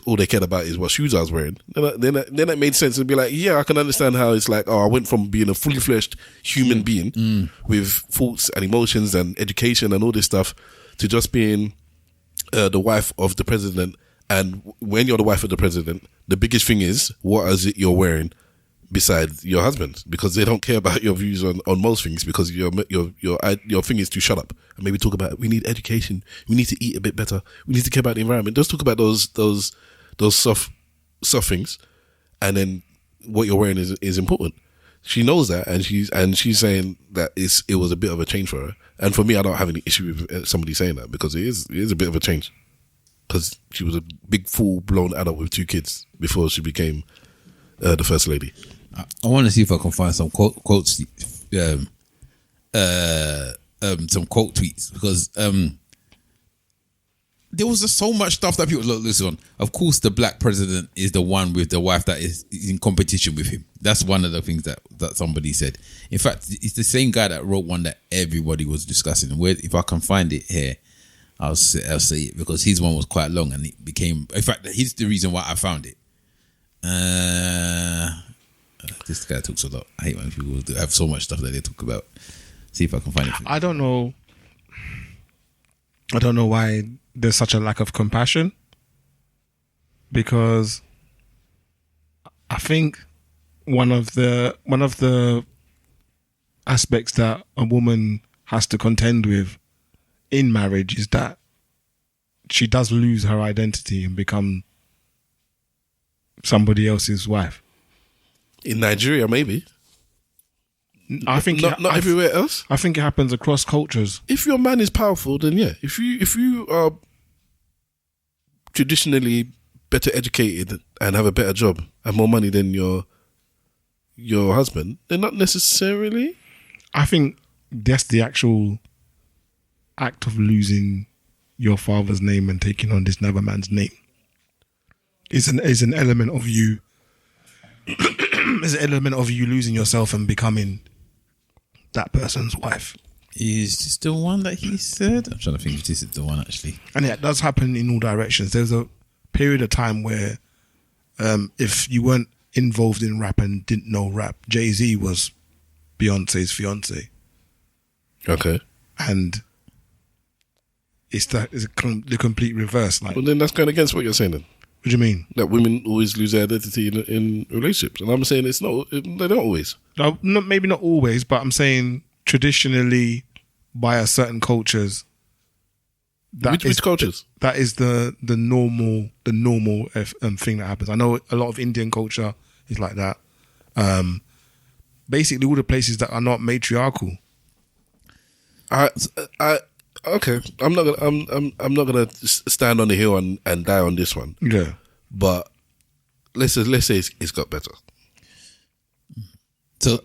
all they cared about is what shoes I was wearing. Then that made sense to be like, yeah, I can understand how it's like, I went from being a fully fleshed human being with thoughts and emotions and education and all this stuff to just being the wife of the president. And when you're the wife of the president, the biggest thing is, what is it you're wearing besides your husband? Because they don't care about your views on most things, because your thing is to shut up and maybe talk about, we need education, we need to eat a bit better, we need to care about the environment. Just talk about those soft things, and then what you're wearing is important. She knows that, and she's saying that it was a bit of a change for her. And for me, I don't have any issue with somebody saying that, because it is a bit of a change. Because she was a big full-blown adult with 2 kids before she became the first lady. I want to see if I can find some quotes, some quote tweets, because there was just so much stuff that people listen on. Of course, the black president is the one with the wife that is in competition with him. That's one of the things that somebody said. In fact, it's the same guy that wrote one that everybody was discussing. Where, if I can find it here, I'll say it, because his one was quite long and it became, in fact, he's the reason why I found it. This guy talks a lot. I hate when people have so much stuff that they talk about. See if I can find it. I don't know why there's such a lack of compassion, because I think one of the aspects that a woman has to contend with in marriage is that she does lose her identity and become somebody else's wife. In Nigeria, maybe. I think not everywhere else. I think it happens across cultures. If your man is powerful, then yeah. If you are traditionally better educated and have a better job and more money than your husband, then not necessarily. I think that's the actual act of losing your father's name and taking on this other man's name. Is an element of you. Is an element of you losing yourself and becoming that person's wife. Is this the one that he said? I'm trying to think if this is the one actually. And yeah, it does happen in all directions. There's a period of time where if you weren't involved in rap and didn't know rap, Jay-Z was Beyonce's fiance. Okay. And it's the complete reverse. Like, well, then that's going against what you're saying then. What do you mean? That women always lose their identity in relationships. And I'm saying they don't always. No, maybe not always, but I'm saying traditionally by a certain cultures. Which cultures? That is the normal thing that happens. I know a lot of Indian culture is like that. Basically all the places that are not matriarchal. Okay, I'm not gonna stand on the hill and die on this one. Yeah, but let's say it's got better. So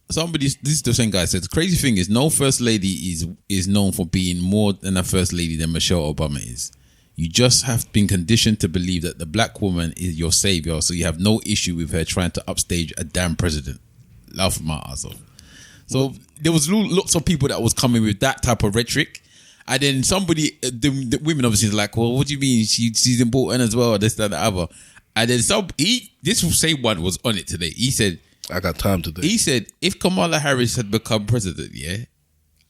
somebody, this is the same guy said. The crazy thing is, no first lady is known for being more than a first lady than Michelle Obama is. You just have been conditioned to believe that the black woman is your savior, so you have no issue with her trying to upstage a damn president. Laugh my ass off. So there was lots of people that was coming with that type of rhetoric, and then somebody, the women obviously is like, well, what do you mean she's important as well, this, that, and the other, and then this same one was on it today. He said, I got time today. He said, if Kamala Harris had become president, yeah,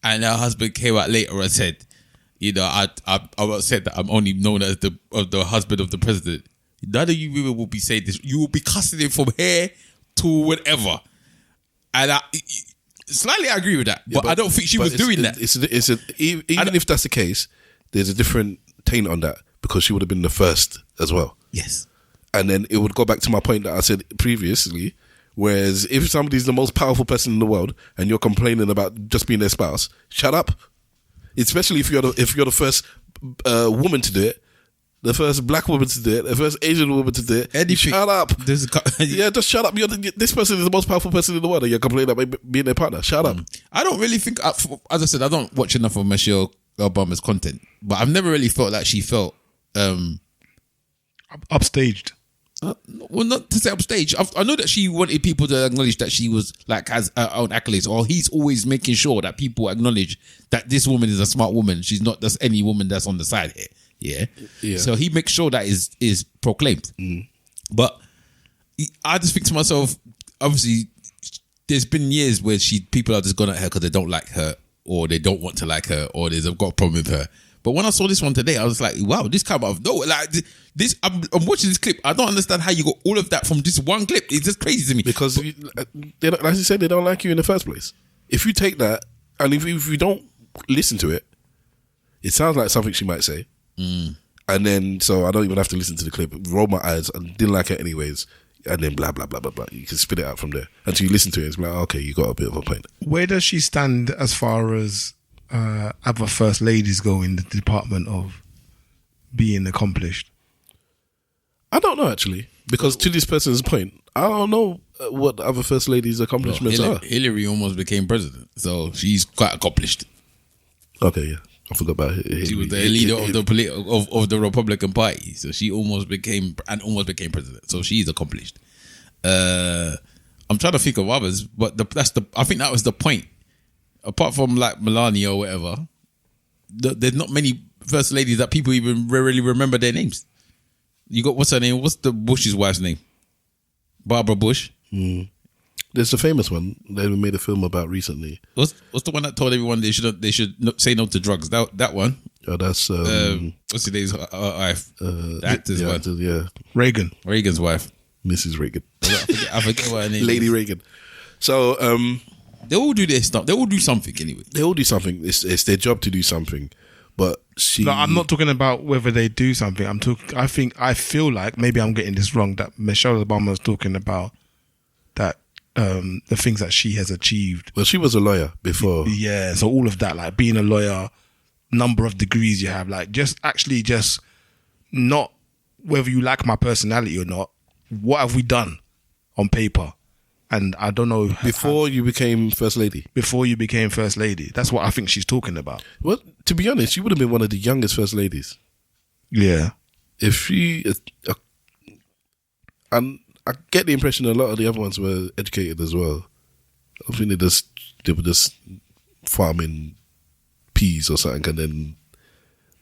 and her husband came out later and said, you know, I said that I'm only known as the husband of the president, none of you women will be saying this. You will be cussing him from here to whatever, and I slightly agree with that, but I don't think she was doing that. Even if that's the case, there's a different taint on that because she would have been the first as well. Yes. And then it would go back to my point that I said previously, whereas if somebody's the most powerful person in the world and you're complaining about just being their spouse, shut up. Especially if you're the first woman to do it, the first black woman to do it, the first Asian woman to do it. Anything. Shut up. Yeah, just shut up. This person is the most powerful person in the world and you're complaining about being their partner. Shut up. I don't really think, as I said, I don't watch enough of Michelle Obama's content, but I've never really felt like she felt upstaged. Well, not to say upstage. I know that she wanted people to acknowledge that she was like has her own accolades, or he's always making sure that people acknowledge that this woman is a smart woman. She's not just any woman that's on the side here. Yeah. So he makes sure that is proclaimed. But I just think to myself, obviously, there's been years where people have just gone at her because they don't like her, or they don't want to like her, or they've got a problem with her. But when I saw this one today, I was like, wow, this came out of nowhere. Like this, I'm watching this clip. I don't understand how you got all of that from just one clip. It's just crazy to me. Because, they don't, as you said, they don't like you in the first place. If you take that, and if you don't listen to it, it sounds like something she might say. And then, so I don't even have to listen to the clip. Roll my eyes and didn't like it anyways. And then blah, blah, blah, blah, blah. You can spit it out from there. Until you listen to it, it's like, okay, you got a bit of a point. Where does she stand as far as other first ladies go in the department of being accomplished? I don't know, actually. Because to this person's point, I don't know what other first ladies' accomplishments are. Hillary almost became president, so she's quite accomplished. Okay, yeah. I forgot about Hillary. She was the leader of the Republican Party, so she almost became president. So she's accomplished. I'm trying to think of others, but I think that was the point. Apart from like Melania or whatever, there's not many first ladies that people even really remember their names. You got, what's her name? What's the Bush's wife's name? Barbara Bush. There's the famous one they made a film about recently. What's the one that told everyone they should say no to drugs? That one. Oh, that's what's his name's wife? The actor's wife. Yeah, Reagan's wife. Mrs. Reagan. I forget what her name. Lady is. Reagan. So they all do their stuff. They all do something anyway. They all do something. It's their job to do something. But No, I'm not talking about whether they do something. I feel like maybe I'm getting this wrong. That Michelle Obama is talking about the things that she has achieved. Well, she was a lawyer before. Yeah, so all of that, like being a lawyer, number of degrees you have, like just not whether you like my personality or not, what have we done on paper? And I don't know. Before you became First Lady? Before you became First Lady. That's what I think she's talking about. Well, to be honest, she would have been one of the youngest First Ladies. Yeah. If she... and I get the impression a lot of the other ones were educated as well. I think they were just farming peas or something, and then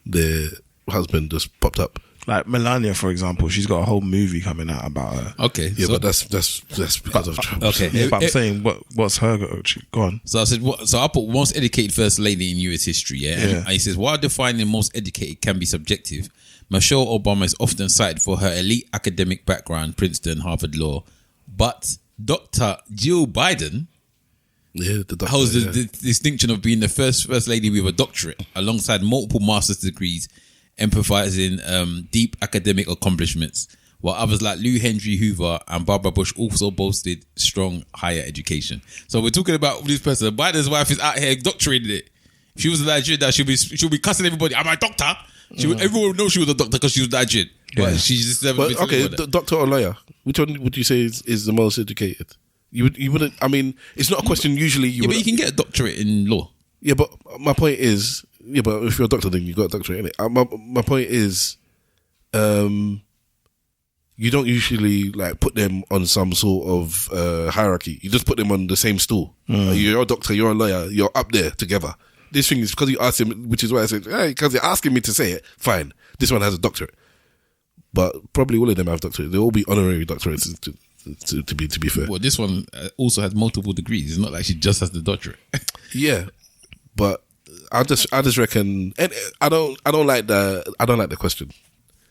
their husband just popped up. Like Melania, for example, she's got a whole movie coming out about her. Okay, yeah, but that's because of Trump. Okay, yeah, but I'm saying what's her go on? So I said, so I put most educated First Lady in US history. Yeah, and he says while defining most educated can be subjective, Michelle Obama is often cited for her elite academic background, Princeton, Harvard Law, but Dr. Jill Biden holds the distinction of being the first lady with a doctorate alongside multiple master's degrees, emphasizing deep academic accomplishments, while others like Lou Henry Hoover and Barbara Bush also boasted strong higher education. So we're talking about this person. Biden's wife is out here doctorating it. If she was a Nigerian, that she'll be cussing everybody. I'm a doctor. Everyone knows she was a doctor because she was Nigerian. Yeah. But she's just never been okay, doctor or lawyer? Which one would you say is the most educated? You wouldn't. I mean, it's not a question. Usually, but you can get a doctorate in law. Yeah, but my point is, but if you're a doctor, then you got a doctorate in it. My point is, you don't usually like put them on some sort of hierarchy. You just put them on the same stool. You're a doctor, you're a lawyer, you're up there together. This thing is because you asked him, which is why I said, hey, because you're asking me to say it. Fine, this one has a doctorate, but probably all of them have doctorates. They'll all be honorary doctorates. To be fair. Well, this one also has multiple degrees. It's not like she just has the doctorate. Yeah, but I just reckon, and I don't like the question.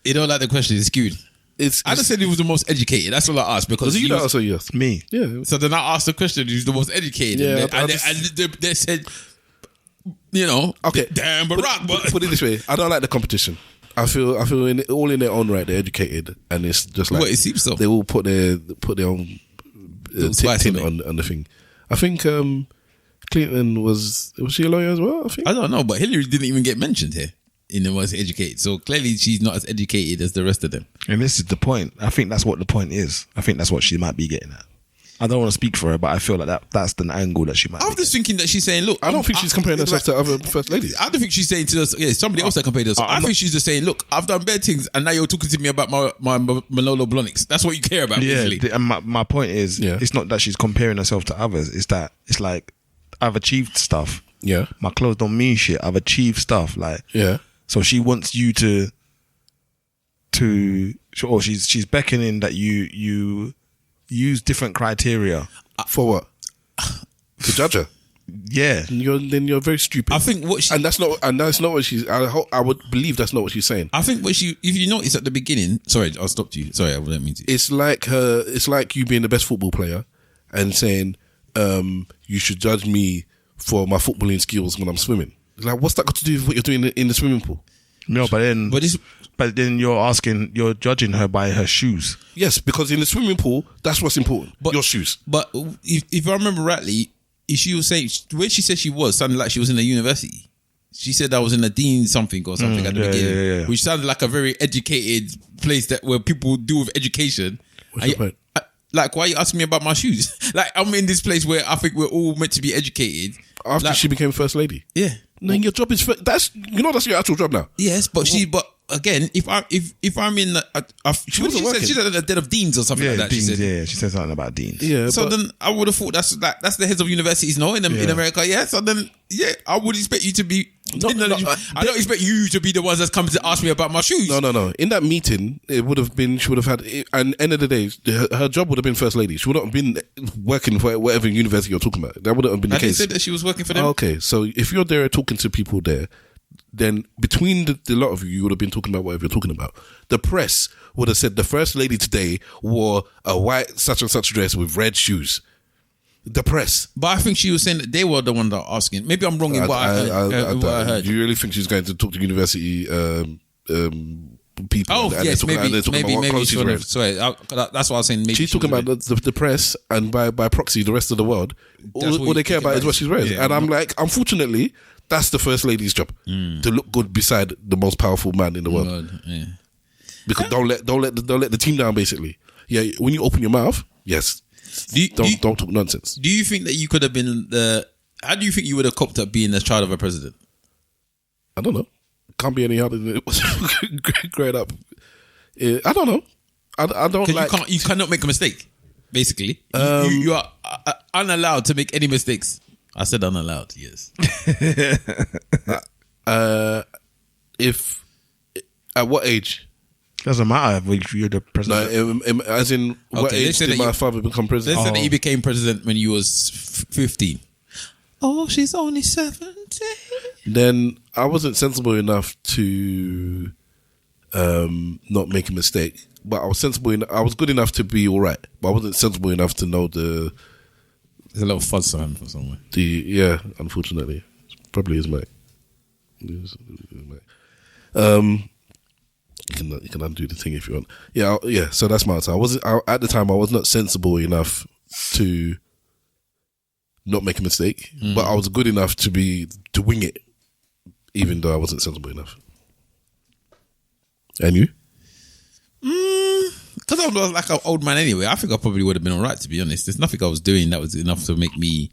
You don't like the question? It's skewed. I just said he was the most educated. That's all I asked because you don't answer yes. Me. Yeah. So then I asked the question. Who's the most educated? Yeah, and they said, okay, damn Barack. But put it this way, I don't like the competition. I feel all in their own right. They're educated, and it's just like it seems so. They all put their own tint on the thing. I think Clinton was she a lawyer as well? I don't know, but Hillary didn't even get mentioned here in the most educated. So clearly, she's not as educated as the rest of them. And this is the point. I think that's what the point is. I think that's what she might be getting at. I don't want to speak for her, but I feel like that's the angle that she might. I'm just thinking that she's saying, look, I don't think she's comparing herself to other first ladies. I don't think she's saying to us, somebody else that compared us. I think she's just saying, look, I've done bad things, and now you're talking to me about my Manolo Blahniks. That's what you care about, usually. And my point is, it's not that she's comparing herself to others. It's that it's like I've achieved stuff. Yeah, my clothes don't mean shit. I've achieved stuff. Like, yeah. So she wants you or she's beckoning that you use different criteria. For what? To judge her? Yeah. Then you're very stupid. I think that's not what she's. I would believe that's not what she's saying. I think if you notice at the beginning. Sorry, I'll stop you. Sorry, I didn't mean to. It's like you being the best football player and saying you should judge me for my footballing skills when I'm swimming. Like, what's that got to do with what you're doing in the swimming pool? No, but then you're judging her by her shoes. Yes, because in the swimming pool, that's what's important. Your shoes. But if I remember rightly, she was saying where she said she was sounded like she was in a university. She said I was in a dean something or something at the beginning, which sounded like a very educated place where people do with education. What's your point? Like, why are you asking me about my shoes? Like, I'm in this place where I think we're all meant to be educated. After she became first lady. Yeah. No, your job is that's your actual job now. Yes, but again, if I'm in, she's at the den of deans or something like that. Deans, she said something about deans. Yeah, so then I would have thought that's the heads of universities, no, in America. Yeah, so then I would expect you to be. I don't expect you to be the ones that's coming to ask me about my shoes. No. In that meeting, it would have been. She would have had. And end of the day, her job would have been first lady. She would not have been working for whatever university you're talking about. That wouldn't have been the case. They said that she was working for them. Okay, so if you're there talking to people there, then between the lot of you would have been talking about whatever you're talking about. The press would have said the first lady today wore a white such and such dress with red shoes. The press. But I think she was saying that they were the one that were asking. Maybe I'm wrong in what I heard. Do you really think she's going to talk to university people. Oh, and yes, they're talking about maybe what clothes she's wearing. sorry, that's what I was saying. Maybe She's talking about the press, and by proxy, the rest of the world. All they care about is what she's wearing. Yeah, and I'm like, unfortunately, that's the first lady's job to look good beside the most powerful man in the world. Yeah. Because don't let the team down. Basically, yeah. When you open your mouth, yes. Don't talk nonsense. Do you think that you could have been how do you think you would have coped up being the child of a president? I don't know. Can't be any harder than it was growing up. I don't know. I don't like. You cannot make a mistake. Basically, you are unallowed to make any mistakes. I said unallowed. Yes. If at what age? Doesn't matter if you're the president. No, as in what age did my father become president? Let's say that he became president when you was 15. Oh, she's only 17. Then I wasn't sensible enough to not make a mistake, but I was sensible. I was good enough to be all right, but I wasn't sensible enough to know there's a lot of fuzz on for somewhere. Unfortunately, probably is mate. You can undo the thing if you want. Yeah. So that's my answer. At the time I was not sensible enough to not make a mistake, but I was good enough to wing it, even though I wasn't sensible enough. And you? Because I was like an old man anyway. I think I probably would have been all right, to be honest. There's nothing I was doing that was enough to make me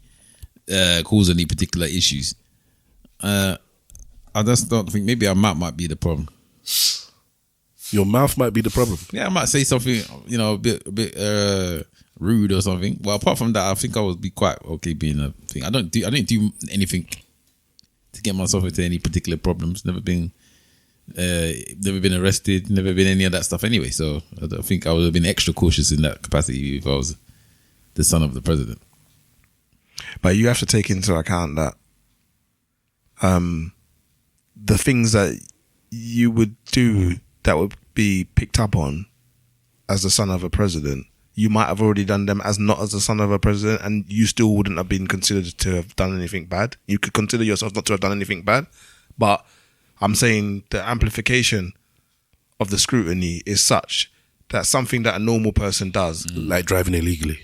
cause any particular issues. I just don't think maybe our mouth might be the problem. Your mouth might be the problem. Yeah, I might say something, a bit rude or something. Well, apart from that, I think I would be quite okay being a thing. I didn't do anything to get myself into any particular problems. Never been arrested. Never been any of that stuff anyway. So I don't think I would have been extra cautious in that capacity if I was the son of the president. But you have to take into account that the things that you would do that would be picked up on as the son of a president, you might have already done them as not as the son of a president, and you still wouldn't have been considered to have done anything bad. You could consider yourself not to have done anything bad, but I'm saying the amplification of the scrutiny is such that something that a normal person does, like driving illegally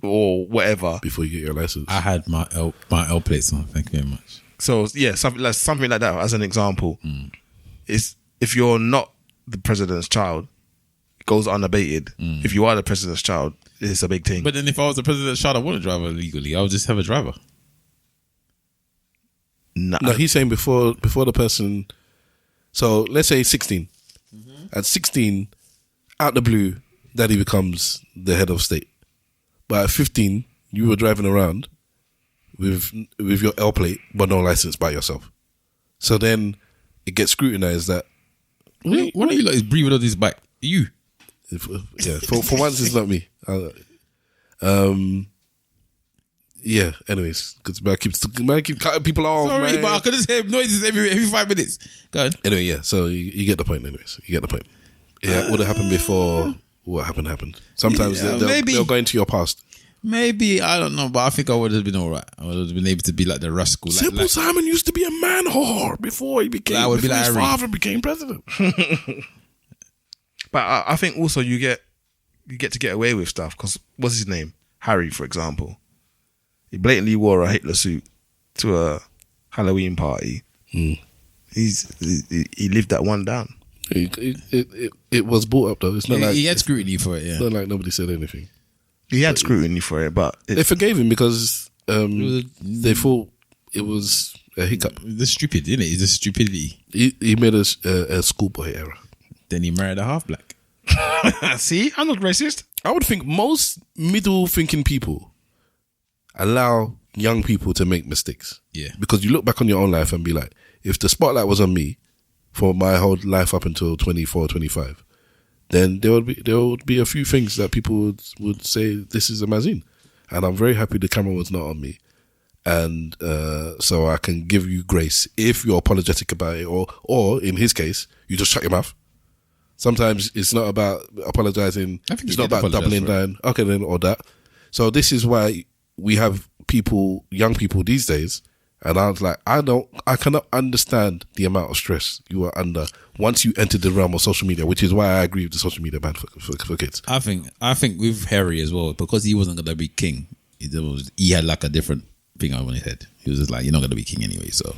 or whatever, before you get your license. I had my L plates on. Thank you very much. So yeah, something like that as an example is if you're not the president's child, it goes unabated. If you are the president's child, it's a big thing. But then if I was the president's child, I wouldn't drive illegally. I would just have a driver. No, he's saying before the person. So let's say 16. At 16, out the blue, daddy becomes the head of state. But at 15, you were driving around with your L plate but no license by yourself. So then it gets scrutinized that. Why don't you like breathing on this bike? You. Yeah, for once it's not me. Yeah. Anyways, because I keep cutting people off. Sorry, man. but I could just hear noises every 5 minutes. Go on. Anyway, yeah. So you get the point. Anyways, you get the point. Yeah, it would have happened before. What happened. Sometimes they'll go into your past. Maybe, I don't know, but I think I would have been all right. I would have been able to be like the rascal. Simple Simon used to be a man whore before his father became president. But I think also you get to get away with stuff because what's his name? Harry, for example. He blatantly wore a Hitler suit to a Halloween party. He lived that one down. It was brought up though. It's not like he had scrutiny for it. Yeah, it's not like nobody said anything. He had scrutiny for it, but they forgave him because they thought it was a hiccup. The stupid, isn't it? It's just stupidity. He made a schoolboy error. Then he married a half black. See, I'm not racist. I would think most middle thinking people allow young people to make mistakes. Yeah, because you look back on your own life and be like, if the spotlight was on me for my whole life up until 24, 25. Then there would be a few things that people would say, this is a mazin. And I'm very happy the camera was not on me. And so I can give you grace if you're apologetic about it, or in his case, you just shut your mouth. Sometimes it's not about apologizing. It's not about doubling down. Okay, then, or that. So this is why we have young people these days, And I was like, I cannot understand the amount of stress you are under once you enter the realm of social media, which is why I agree with the social media ban for kids. I think with Harry as well, because he wasn't gonna be king. He had like a different thing on his head. He was just like, you're not gonna be king anyway, so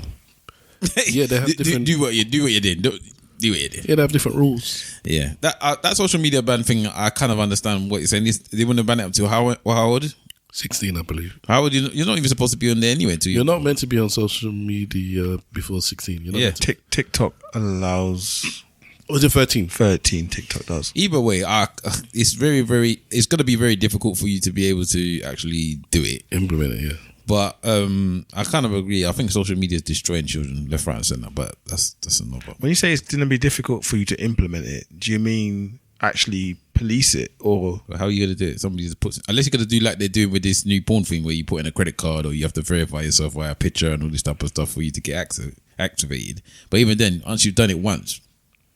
yeah, they have different. Do what you did. Do what you did. Yeah, they have different rules. Yeah, that social media ban thing, I kind of understand what you're saying. They wouldn't ban it up to how old? 16, I believe. How would you? You're not even supposed to be on there anyway. You're not meant to be on social media before 16. You're not TikTok allows. Or is it 13? 13. TikTok does. Either way, it's very, very. It's going to be very difficult for you to be able to actually do it, implement it. Yeah. But I kind of agree. I think social media is destroying children left, right, and centre. But that's another. When you say it's going to be difficult for you to implement it, do you mean actually police it, or how are you going to do it? Somebody just puts, unless you're going to do like they're doing with this new porn thing where you put in a credit card or you have to verify yourself via a picture and all this type of stuff for you to get activated. But even then, once you've done it once,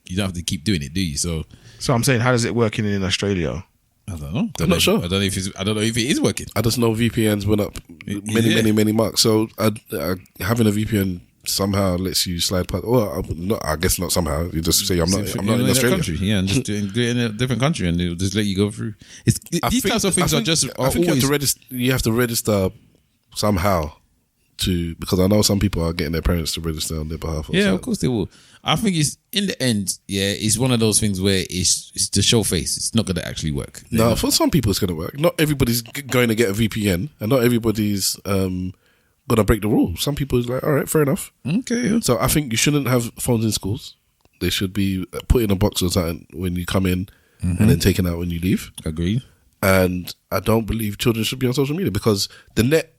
you don't have to keep doing it, do you? So I'm saying, how does it work in Australia? I don't know. I'm not sure. I don't know if it is working. I just know VPNs went up many marks. So having a VPN somehow lets you slide past. Well, I guess not somehow. You just say I'm not in Australia. Country, yeah, and just do it in a different country, and they'll just let you go through. These types of things are just. I think you have to register somehow because I know some people are getting their parents to register on their behalf. Yeah, of course they will. I think it's in the end. Yeah, it's one of those things where it's to show face. It's not going to actually work. No, for some people it's going to work. Not everybody's going to get a VPN, and not everybody's going to break the rules. Some people is like, all right, fair enough. Okay. So I think you shouldn't have phones in schools. They should be put in a box or something when you come in, and then taken out when you leave. Agreed. And I don't believe children should be on social media because the net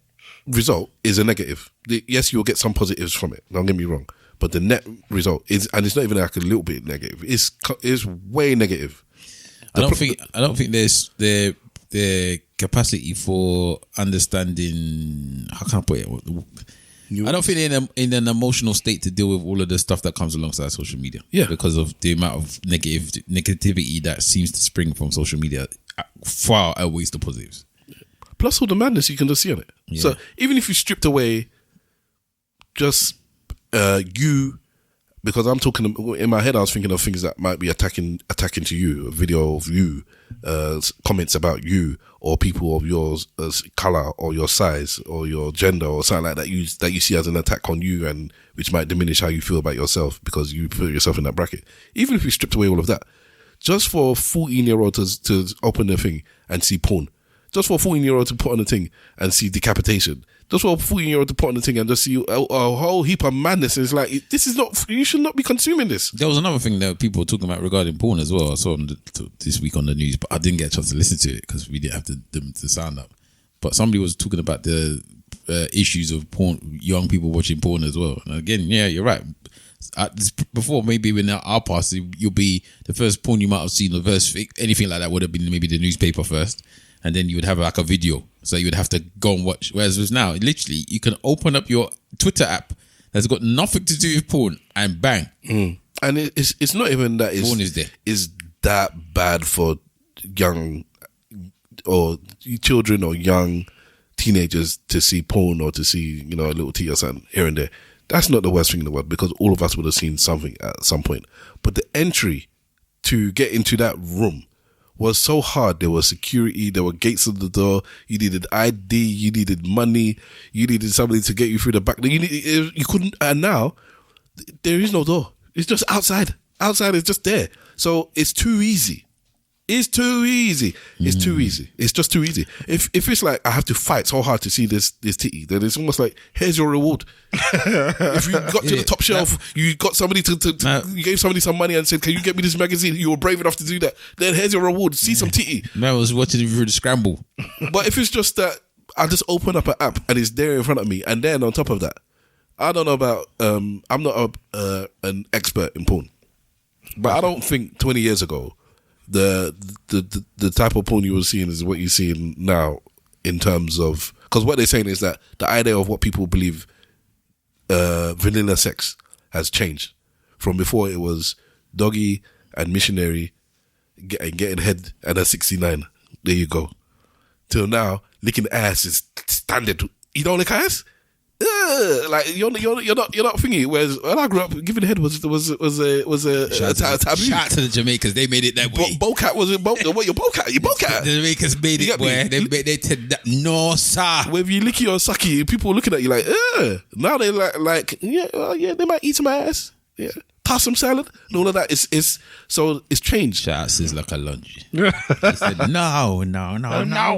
result is a negative. Yes, you'll get some positives from it. Don't get me wrong. But the net result is, and it's not even like a little bit negative. It's way negative. I don't think there's the capacity for understanding. How can I put it? I don't think they're in an emotional state to deal with all of the stuff that comes alongside social media. Yeah, because of the amount of negativity that seems to spring from social media, far outweighs the positives. Plus all the madness you can just see on it. Yeah. So even if you stripped away just you, because I'm talking in my head, I was thinking of things that might be attacking to you, a video of you, comments about you, or people of your color or your size or your gender or something like that you see as an attack on you, and which might diminish how you feel about yourself because you put yourself in that bracket. Even if you stripped away all of that, just for a 14-year-old to open their thing and see porn, just for a 14-year-old to put on a thing and see decapitation, just for a 14-year-old to put on the thing and just see a whole heap of madness. It's like, this is not, you should not be consuming this. There was another thing that people were talking about regarding porn as well. I saw this week on the news, but I didn't get a chance to listen to it because we didn't have the sound up. But somebody was talking about the issues of porn, young people watching porn as well. And again, yeah, you're right. Before, maybe in our past, you'll be the first porn you might have seen, the first anything like that would have been maybe the newspaper first. And then you would have like a video. So you would have to go and watch. Whereas now, literally, you can open up your Twitter app that's got nothing to do with porn and bang. And it's not even that porn is there. Is that bad for young or children or young teenagers to see porn or to see, a little tea or something here and there. That's not the worst thing in the world because all of us would have seen something at some point. But the entry to get into that room was so hard. There was security, there were gates at the door, you needed ID, you needed money, you needed somebody to get you through the back. You couldn't, and now there is no door. It's just outside. Outside is just there. So it's too easy. It's too easy. It's too easy. It's just too easy. If it's like I have to fight so hard to see this titty, then it's almost like, here's your reward. If you got to the top shelf, you got somebody you gave somebody some money and said, can you get me this magazine? You were brave enough to do that. Then here's your reward. See some titty. Man, I was watching it through the scramble. But if it's just that I just open up an app and it's there in front of me, and then on top of that, I don't know about, I'm not an expert in porn, but I don't think 20 years ago, the type of porn you were seeing is what you're seeing now in terms of, because what they're saying is that the idea of what people believe vanilla sex has changed from before. It was doggy and missionary and getting head and a 69. There you go. Till now, licking ass is standard. You don't lick ass? like you're not thinking. Whereas when I grew up, giving head was a taboo. Shout out to the Jamaicans, they made it that way. Bocat was what your bocat? Your bocat. The Jamaicans made it where they said that, no sir. Whether you licky or sucky, people looking at you like, now they like they might eat my ass. Yeah. Toss some salad and all of that. It's changed. Shout out says like a lunch. He said, no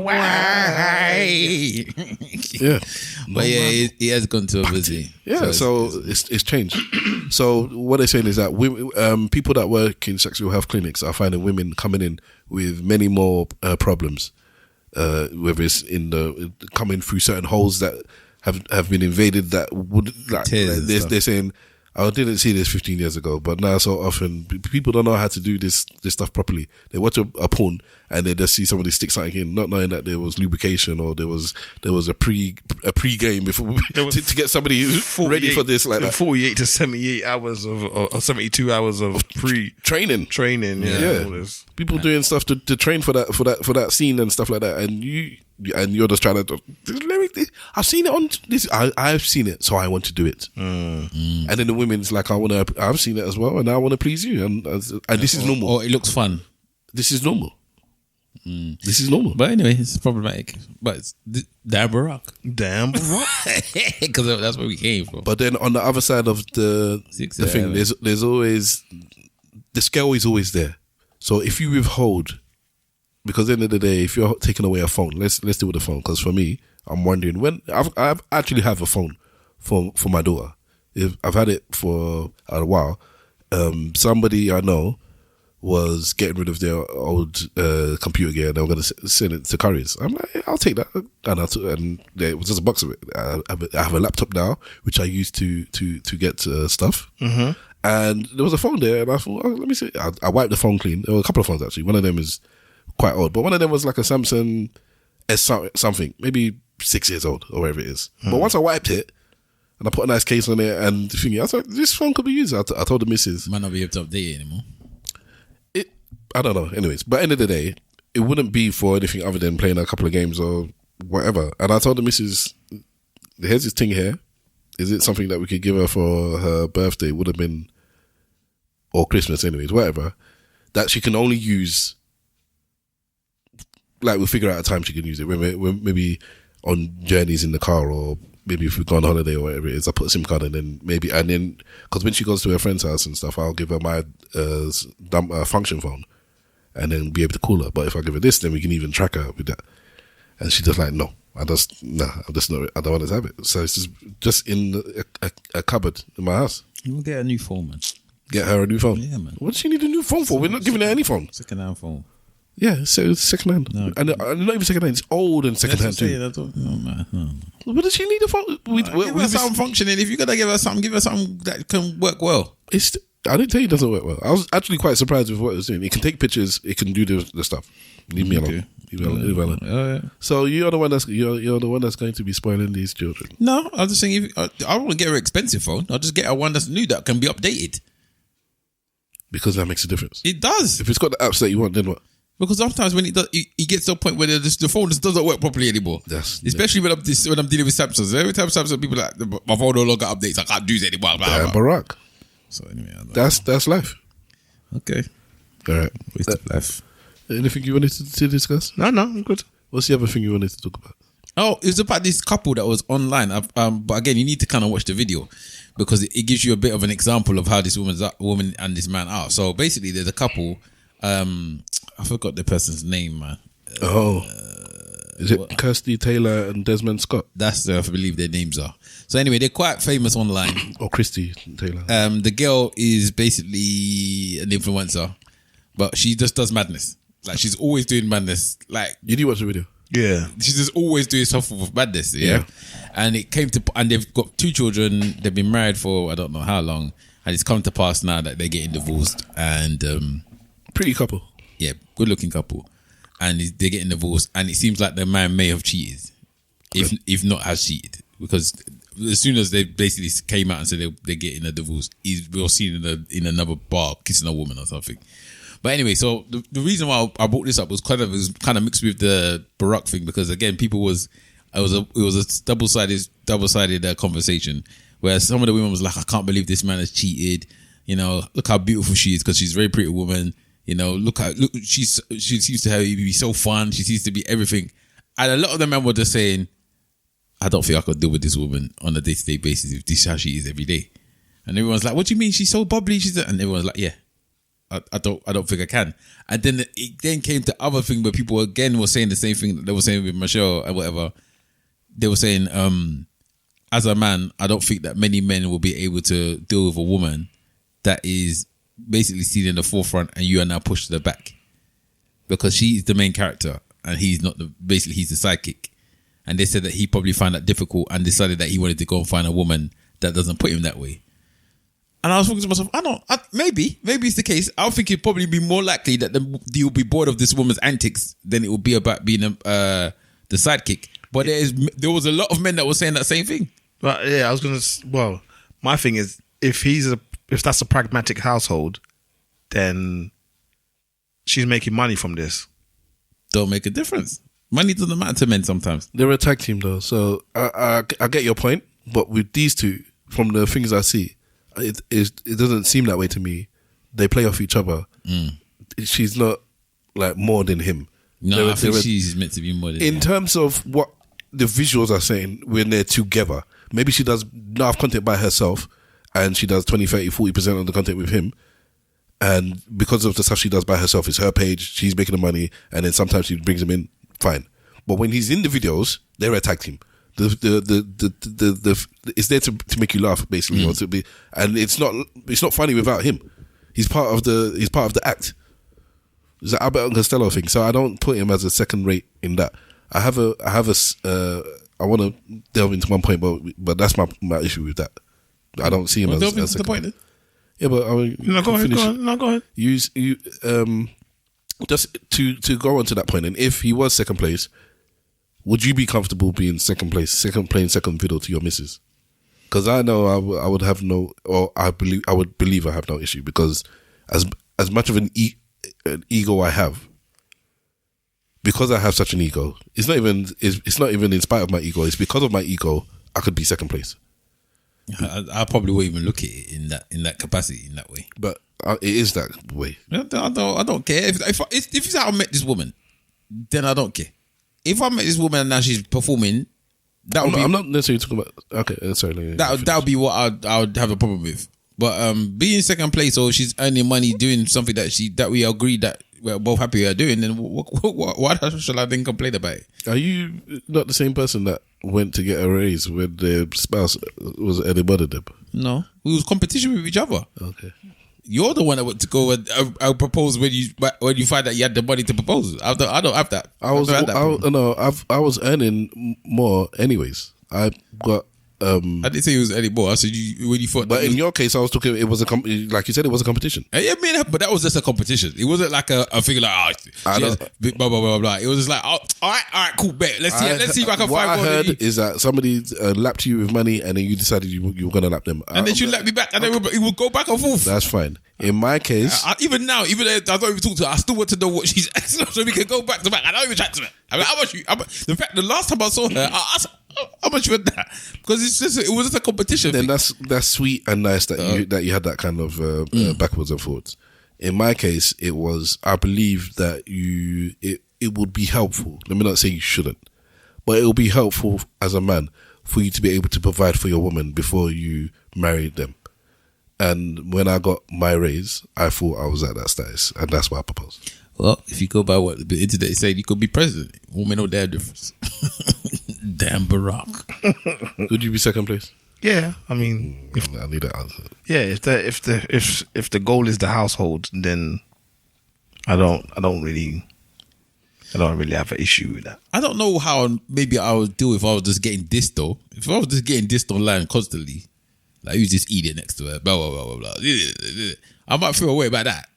way. Yeah. But he has gone to a busy. Yeah, so it's changed. So what they're saying is that women, people that work in sexual health clinics are finding women coming in with many more problems, whether it's coming through certain holes that have been invaded that would they're saying, I didn't see this 15 years ago, but now so often people don't know how to do this stuff properly. They watch a porn and they just see somebody stick something in, not knowing that there was lubrication or there was a pre-game before to get somebody ready for this like that. 48 to 78 hours or 72 hours of training. Yeah. All this. People doing stuff to train for that scene and stuff like that, and you're just trying to. I've seen it on this. I've seen it, so I want to do it. And then the women's like, I've seen it as well, and I want to please you, and this is normal. Or it looks fun. This is normal. This is normal. But anyway, it's problematic. But it's damn Barack. Because that's where we came from. But then on the other side of the thing, there's always the scale is always there. So if you withhold, because at the end of the day, if you're taking away a phone, let's deal with the phone. Because for me, I'm wondering when I actually have a phone for my daughter. I've had it for a while. Somebody I know was getting rid of their old computer gear and they were going to send it to couriers. I'm like, I'll take that. And there was just a box of it. I have a laptop now, which I use to get stuff. Mm-hmm. And there was a phone there, and I thought, let me see. I wiped the phone clean. There were a couple of phones actually. One of them is quite old, but one of them was like a Samsung S something, maybe 6 years old or whatever it is. But once I wiped it and I put a nice case on it and thingy, I was like, this phone could be used. I told the missus, might not be able to update it anymore. I don't know. Anyways, but at the end of the day, it wouldn't be for anything other than playing a couple of games or whatever. And I told the missus, here's this thing here. Is it something that we could give her for her birthday? Would have been, or Christmas anyways, whatever, that she can only use, like we'll figure out a time she can use it. When maybe on journeys in the car, or maybe if we go on holiday or whatever it is, I put a SIM card in, and then, because when she goes to her friend's house and stuff, I'll give her my function phone and then be able to call her. But if I give her this, then we can even track her with that. And she's just like, no. I don't want to have it. So it's just in a cupboard in my house. You will get a new phone, man. Get her a new phone? Yeah, man. What does she need a new phone for? We're not giving her any phone. Second-hand phone. Yeah, so it's second-hand. No. And not even second-hand, it's old and second-hand too. No, man. No. What does she need a phone? Give her something functioning. If you're going to give her something that can work well. I didn't tell you it doesn't work well. I was actually quite surprised with what it was doing. It can take pictures. It can do the stuff. Leave me alone. Leave me alone. Oh, yeah. So you're the one that's going to be spoiling these children. No, I was just saying, I don't want to get her an expensive phone. I'll just get her one that's new that can be updated. Because that makes a difference. It does. If it's got the apps that you want, then what? Because sometimes when it gets to a point where the phone just doesn't work properly anymore. Especially when I'm dealing with Samsung. So every time Samsung, people are like, my phone no longer updates. I can't do it anymore. Blah, blah. Barack. So anyway, that's life. Okay. All right. Waste of life. Anything you wanted to discuss? No, I'm good. What's the other thing you wanted to talk about? Oh, it was about this couple that was online. But again, you need to kind of watch the video because it gives you a bit of an example of how this woman and this man are. So basically, there's a couple. I forgot the person's name, man. Is it Kirsty Taylor and Desmond Scott? That's I believe their names are. So anyway, they're quite famous online. Or Christy Taylor. The girl is basically an influencer, but she just does madness. Like she's always doing madness. Like, did you watch the video? Yeah, she's just always doing stuff with madness. Yeah, and it came to, and they've got 2 children. They've been married for I don't know how long, and it's come to pass now that they're getting divorced. And pretty couple. Yeah, good looking couple. And they're getting divorced, and it seems like the man may have cheated, if not has cheated, because as soon as they basically came out and said they're getting a divorce, we were seen in another bar kissing a woman or something. But anyway, so the reason why I brought this up was kind of mixed with the Barack thing, because again, people was it was a double-sided conversation where some of the women was like, I can't believe this man has cheated. You know, look how beautiful she is because she's a very pretty woman. You know, look she seems to be so fun. She seems to be everything. And a lot of the men were just saying, I don't think I could deal with this woman on a day-to-day basis if this is how she is every day. And everyone's like, what do you mean? She's so bubbly. And everyone's like, yeah, I don't think I can. And then it then came to other thing where people again were saying the same thing that they were saying with Michelle and whatever. They were saying, as a man, I don't think that many men will be able to deal with a woman that is basically seen in the forefront and you are now pushed to the back because she's the main character and he's not he's the sidekick. And they said that he probably found that difficult and decided that he wanted to go and find a woman that doesn't put him that way. And I was thinking to myself, maybe it's the case. I think it'd probably be more likely that you'll be bored of this woman's antics than it will be about being the sidekick. But there was a lot of men that were saying that same thing. But yeah, I was gonna. Well, my thing is, if that's a pragmatic household, then she's making money from this. Don't make a difference. Money doesn't matter to men sometimes. They're a tag team though, so I get your point. But with these two, from the things I see, it doesn't seem that way to me. They play off each other. She's not like more than him. No, I think she's meant to be more than him. In terms of what the visuals are saying when they're together, maybe she does enough content by herself and she does 20, 30, 40% of the content with him. And because of the stuff she does by herself, it's her page, she's making the money, and then sometimes she brings him in, fine. But when he's in the videos, they're a tag team. It's there to make you laugh, basically, or to be, and it's not funny without him. He's part of the act. It's an Albert and Costello thing, so I don't put him as a second rate in that. I want to delve into one point, but that's my issue with that. I don't see him as delve into second. the point then? Yeah, but go ahead. You just to go on to that point, and if he was second place, would you be comfortable being second place, playing second fiddle to your missus? Because I know I would have no, or I would believe I have no issue, because as much of an ego I have, because I have such an ego, it's not even in spite of my ego. It's because of my ego I could be second place. I probably won't even look at it in that capacity, in that way. But it is that way. I don't care if it's how I met this woman, then I don't care. If I met this woman and now she's performing, I'm not necessarily talking about. Okay, sorry. That would be what I would have a problem with. But being second place, or she's earning money doing something that we agree that we're both happy we are doing, then why shall I then complain about it? Are you not the same person that went to get a raise when their spouse was earning them? No, we was competition with each other. Okay. You're the one that went to go and propose when you find that you had the money to propose. I don't have that. I was earning more anyways. I got. I didn't say it was anymore. I said when you thought. But in your case, I was talking. It was like you said, it was a competition. Yeah, but that was just a competition. It wasn't like a thing like blah blah blah blah. It was just like, all right, cool, bet. Let's see if I can what find. What I heard is that somebody lapped you with money, and then you decided you were going to lap them, and then you lapped me back, and then it would go back and forth. That's fine. In my case, even now, even though I don't even talk to her, I still want to know what she's asking, so we can go back to back. I don't even chat to her. I mean, how much? In fact, the last time I saw her, I asked, how much was that? Because it was just a competition. Then that's sweet and nice that you had that kind of backwards and forwards. In my case, it was. I believe that it would be helpful. Let me not say you shouldn't, but it will be helpful as a man for you to be able to provide for your woman before you married them. And when I got my raise, I thought I was at that status, and that's why I proposed. Well, if you go by what the internet is saying, you could be president. Women know their difference. Damn Barack. Would you be second place? Yeah, I mean, I need that answer. Yeah, if the goal is the household, then I don't really have an issue with that. I don't know how maybe I would do if I was just getting dissed though. If I was just getting dissed online constantly, like who's just eating next to her, blah blah blah blah blah. I might feel a way about that.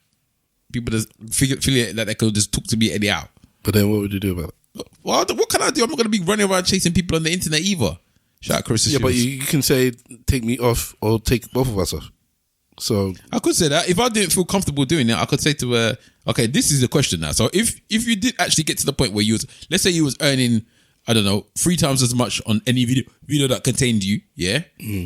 People just feel that they could just talk to me anyhow. But then what would you do about it? Well, what can I do? I'm not going to be running around chasing people on the internet either. Shout out Chris. Yeah, but you can say, take me off or take both of us off. So I could say that. If I didn't feel comfortable doing it, I could say to her, okay, this is the question now. So if you did actually get to the point where let's say you was earning I don't know, 3 times as much on any video that contained you, yeah.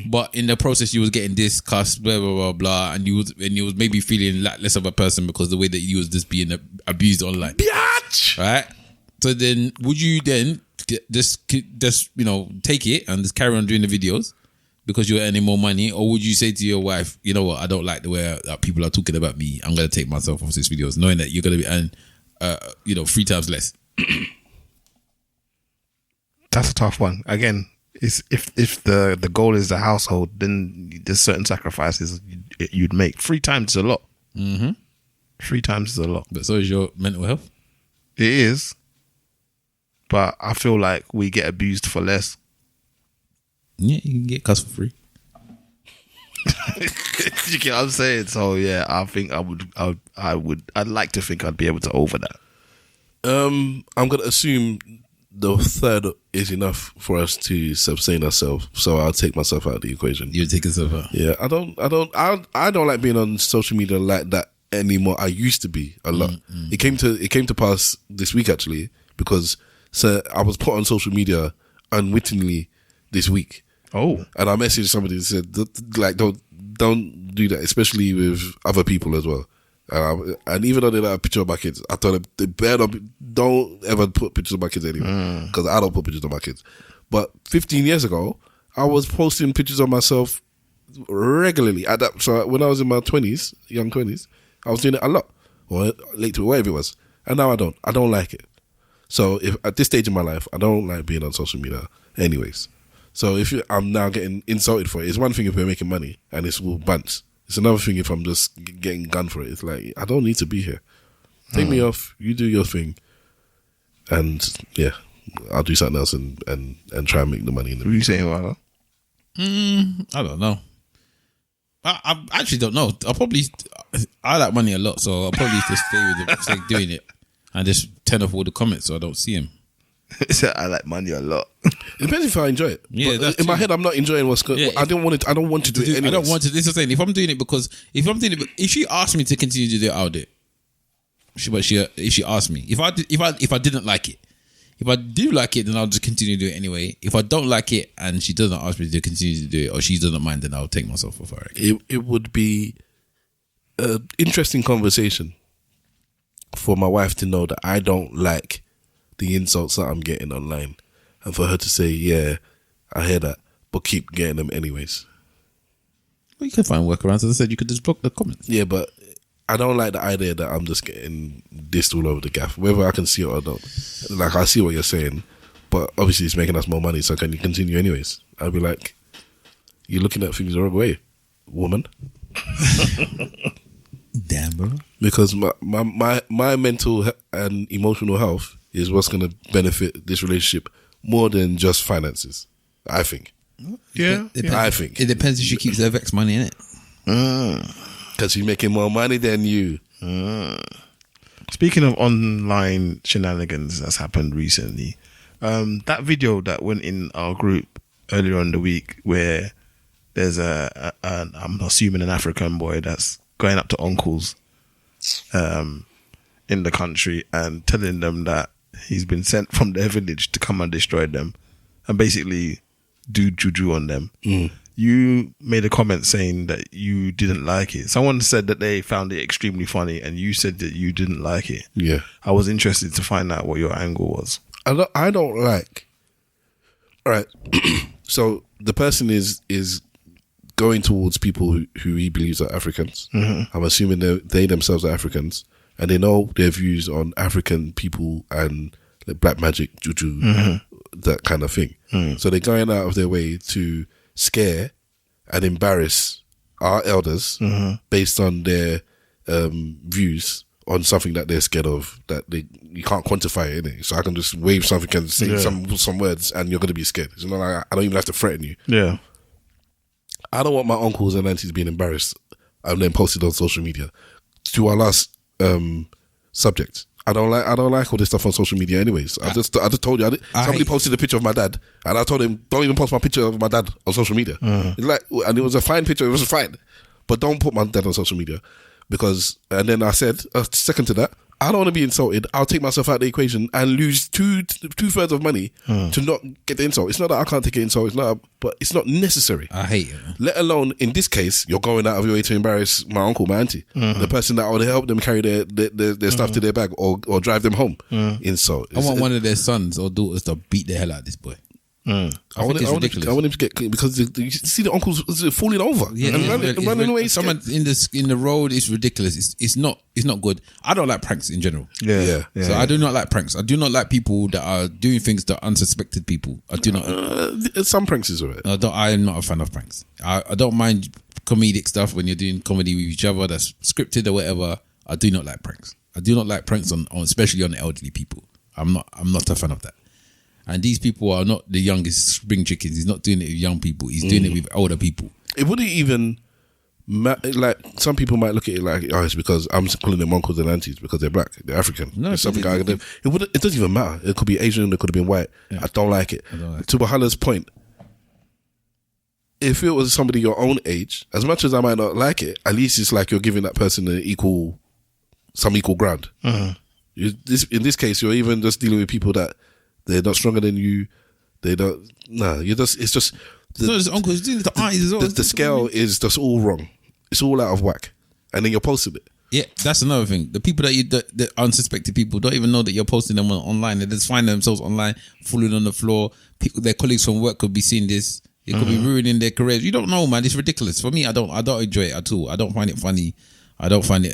But in the process, you was getting discussed, blah blah blah blah, and you was maybe feeling less of a person because the way that you was just being abused online, Biatch! right? So then, would you then just take it and just carry on doing the videos because you're earning more money, or would you say to your wife, you know what, I don't like the way that people are talking about me, I'm gonna take myself off these videos, knowing that you're gonna be earning 3 times less? That's a tough one. Again, it's if the goal is the household, then there's certain sacrifices you'd make. 3 times is a lot. 3 times is a lot. But so is your mental health. It is. But I feel like we get abused for less. Yeah, you can get cussed for free. You get what I'm saying? So yeah, I think I'd like to think I'd be able to over that. I'm gonna assume the third is enough for us to sustain ourselves, so I'll take myself out of the equation. You take yourself out. Yeah, I don't like being on social media like that anymore. I used to be a lot. It came to pass this week actually, because I was put on social media unwittingly this week. Oh, and I messaged somebody and said, like, don't do that, especially with other people as well. And even though they don't have a picture of my kids, I told them they better don't ever put pictures of my kids anywhere, because I don't put pictures of my kids. But 15 years ago, I was posting pictures of myself regularly. So when I was in my young 20s, I was doing it a lot, or late to whatever it was. And now I don't. I don't like it. So if at this stage in my life, I don't like being on social media anyways. So if I'm now getting insulted for it, it's one thing if we're making money and it's all bunts. It's another thing if I'm just getting gunned for it. It's like, I don't need to be here. Take me off, you do your thing, and yeah, I'll do something else and try and make the money. What are you saying, Wala? I don't know. I actually don't know. I like money a lot, so I'll probably just stay doing it and just turn off all the comments so I don't see them. I like money a lot. It depends if I enjoy it. Yeah, in my head, I'm not enjoying what's going. Yeah, I don't want to do it anyways. I don't want to. This is saying if I'm doing it because if she asked me to continue to do it, I'll do it. If she asked me, if I didn't like it, if I do like it, then I'll just continue to do it anyway. If I don't like it and she doesn't ask me to continue to do it, or she doesn't mind, then I'll take myself off her. It would be an interesting conversation for my wife to know that I don't like the insults that I'm getting online, and for her to say, yeah, I hear that, but keep getting them anyways. Well, you can find workarounds. As I said, you could just block the comments. Yeah, but I don't like the idea that I'm just getting dissed all over the gaff, whether I can see it or not. Like, I see what you're saying, but obviously it's making us more money, so can you continue anyways? I'll be like, you're looking at things the wrong way, woman. Damn, bro. Because my mental and emotional health is what's going to benefit this relationship more than just finances, I think. Yeah. I think. It depends if she keeps her Vex money in it. Because she's making more money than you. Speaking of online shenanigans that's happened recently, that video that went in our group earlier in the week where there's I'm assuming an African boy that's going up to uncles in the country and telling them that he's been sent from their village to come and destroy them and basically do juju on them. You made a comment saying that you didn't like it. Someone said that they found it extremely funny and you said that you didn't like it. Yeah. I was interested to find out what your angle was. I don't like... All right. So the person is going towards people who he believes are Africans. I'm assuming they themselves are Africans, and they know their views on African people and like black magic, juju, that kind of thing. So they're going out of their way to scare and embarrass our elders based on their views on something that they're scared of, that you can't quantify it, innit? So I can just wave something and say some words and you're going to be scared. It's not like I don't even have to threaten you. Yeah. I don't want my uncles and aunties being embarrassed and then posted on social media. To our last subject, I don't like all this stuff on social media. Anyways, I just told you. Somebody posted a picture of my dad, and I told him, don't even post my picture of my dad on social media. It's like, and it was a fine picture. It was fine, but don't put my dad on social media because. And then I said, second to that, I don't want to be insulted. I'll take myself out of the equation and lose two-thirds of money to not get the insult. It's not that I can't take an insult. But it's not necessary. I hate it. Man. Let alone, in this case, you're going out of your way to embarrass my uncle, my auntie, the person that would help them carry their stuff to their bag or drive them home. Insult. I want one of their sons or daughters to beat the hell out of this boy. I want him to get clean because you see the uncles falling over and running away. Someone in the road is ridiculous. It's not good. I don't like pranks in general. Yeah. So I do not like pranks. I do not like people that are doing things to unsuspected people. I do not. Some pranks is alright. I am not a fan of pranks. I don't mind comedic stuff when you're doing comedy with each other that's scripted or whatever. I do not like pranks. I do not like pranks on especially on elderly people. I'm not a fan of that. And these people are not the youngest spring chickens. He's not doing it with young people. He's doing it with older people. It wouldn't even like some people might look at it like, oh, it's because I'm calling them uncles and aunties because they're black, they're African. No, it's something I can do. It doesn't even matter. It could be Asian. It could have been white. Yeah. I don't like it. To Bahala's point, if it was somebody your own age, as much as I might not like it, at least it's like you're giving that person some equal ground. In this case, you're even just dealing with people that they're not stronger than you. They don't. Nah, it's just. The scale is just all wrong. It's all out of whack, and then you're posting it. Yeah, that's another thing. The people the unsuspected people don't even know that you're posting them online. They just find themselves online, falling on the floor. Their colleagues from work could be seeing this. It could be ruining their careers. You don't know, man. It's ridiculous. For me, I don't enjoy it at all. I don't find it funny. I don't find it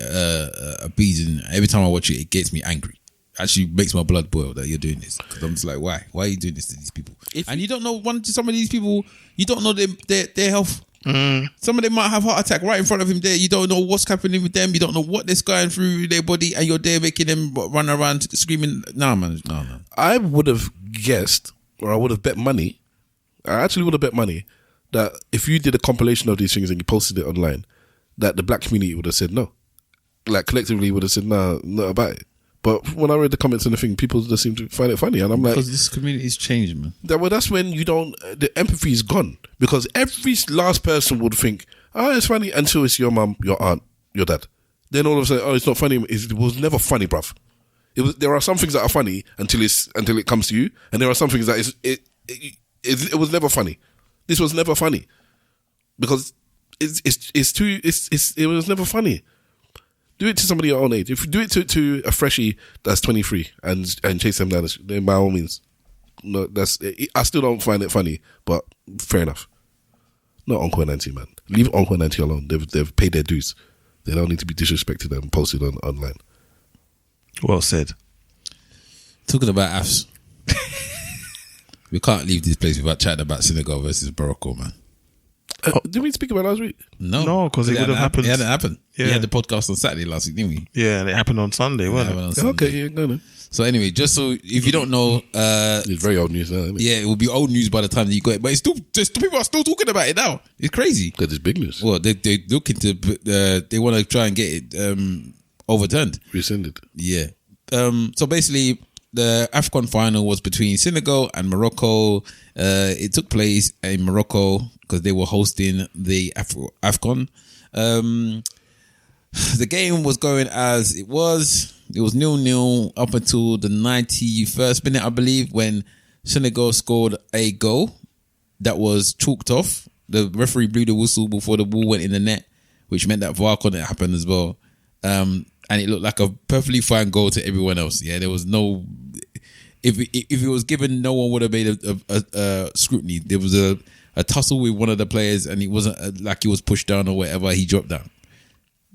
appeasing. Every time I watch it, it gets me angry. Actually makes my blood boil that you're doing this, because I'm just like, why are you doing this to these people? And you don't know some of these people, you don't know their health. Some of them might have heart attack right in front of him there. You don't know what's happening with them. You don't know what they're going through their body, and you're there making them run around screaming. Nah, man, no. I would have guessed, or I would have bet money. I actually would have bet money that if you did a compilation of these things and you posted it online, that the black community would have said no. Like collectively would have said nah, not about it. But when I read the comments and the thing, people just seem to find it funny. And I'm like... Because this community is changing, man. That's when the empathy is gone. Because every last person would think, it's funny until it's your mum, your aunt, your dad. Then all of a sudden, it's not funny. It was never funny, bruv. There are some things that are funny until it comes to you. And there are some things that it was never funny. This was never funny. Because it was never funny. Do it to somebody your own age. If you do it to a freshie that's 23 and chase them down, then by all means, no, I still don't find it funny, but fair enough. Not uncle and auntie, man. Leave uncle and auntie alone. They've paid their dues. They don't need to be disrespected and posted online. Well said. Talking about AFs, we can't leave this place without chatting about Senegal versus Morocco, man. Didn't we speak about it last week? No, because it would have happened. It hadn't happened. Yeah. We had the podcast on Saturday last week, didn't we? Yeah, and it happened on Sunday, wasn't it? Okay, yeah, go on. So anyway, just so if you don't know, it's very old news now, isn't it? Yeah, it will be old news by the time that you got it, but it's still people are still talking about it now. It's crazy because it's big news. Well, they looking to they want to try and get it overturned, rescinded. Yeah. So basically, the Afcon final was between Senegal and Morocco. It took place in Morocco because they were hosting the Afcon. The game was going as it was. It was 0-0 up until the 91st minute, I believe, when Senegal scored a goal that was chalked off. The referee blew the whistle before the ball went in the net, which meant that VAR couldn't happen as well. And it looked like a perfectly fine goal to everyone else. Yeah, there was no... If it was given, no one would have made a scrutiny. There was a tussle with one of the players, and it wasn't like he was pushed down or whatever. He dropped down.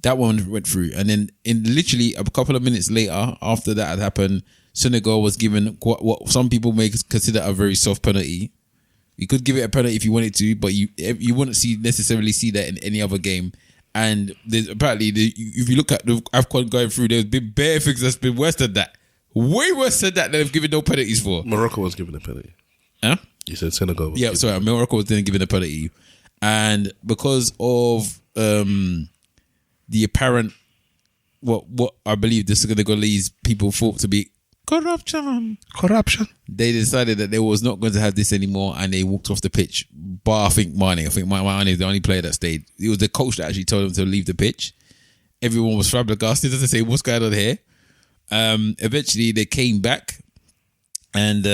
That one went through, and then in literally a couple of minutes later, after that had happened, Senegal was given what some people may consider a very soft penalty. You could give it a penalty if you wanted to, but you wouldn't necessarily see that in any other game. And there's apparently, if you look at the Afcon going through, there's been bare things that's been worse than that. Way worse than that they've given no penalties for. Morocco was given a penalty. Huh? You said Senegal was. Yeah, sorry. Morocco was then given a penalty. And because of the apparent, what I believe the Senegalese people thought to be corruption, they decided that they was not going to have this anymore, and they walked off the pitch. Bar, I think Mane is the only player that stayed. It was the coach that actually told them to leave the pitch. Everyone was flabbergasted to say, what's going on here? Eventually, they came back, and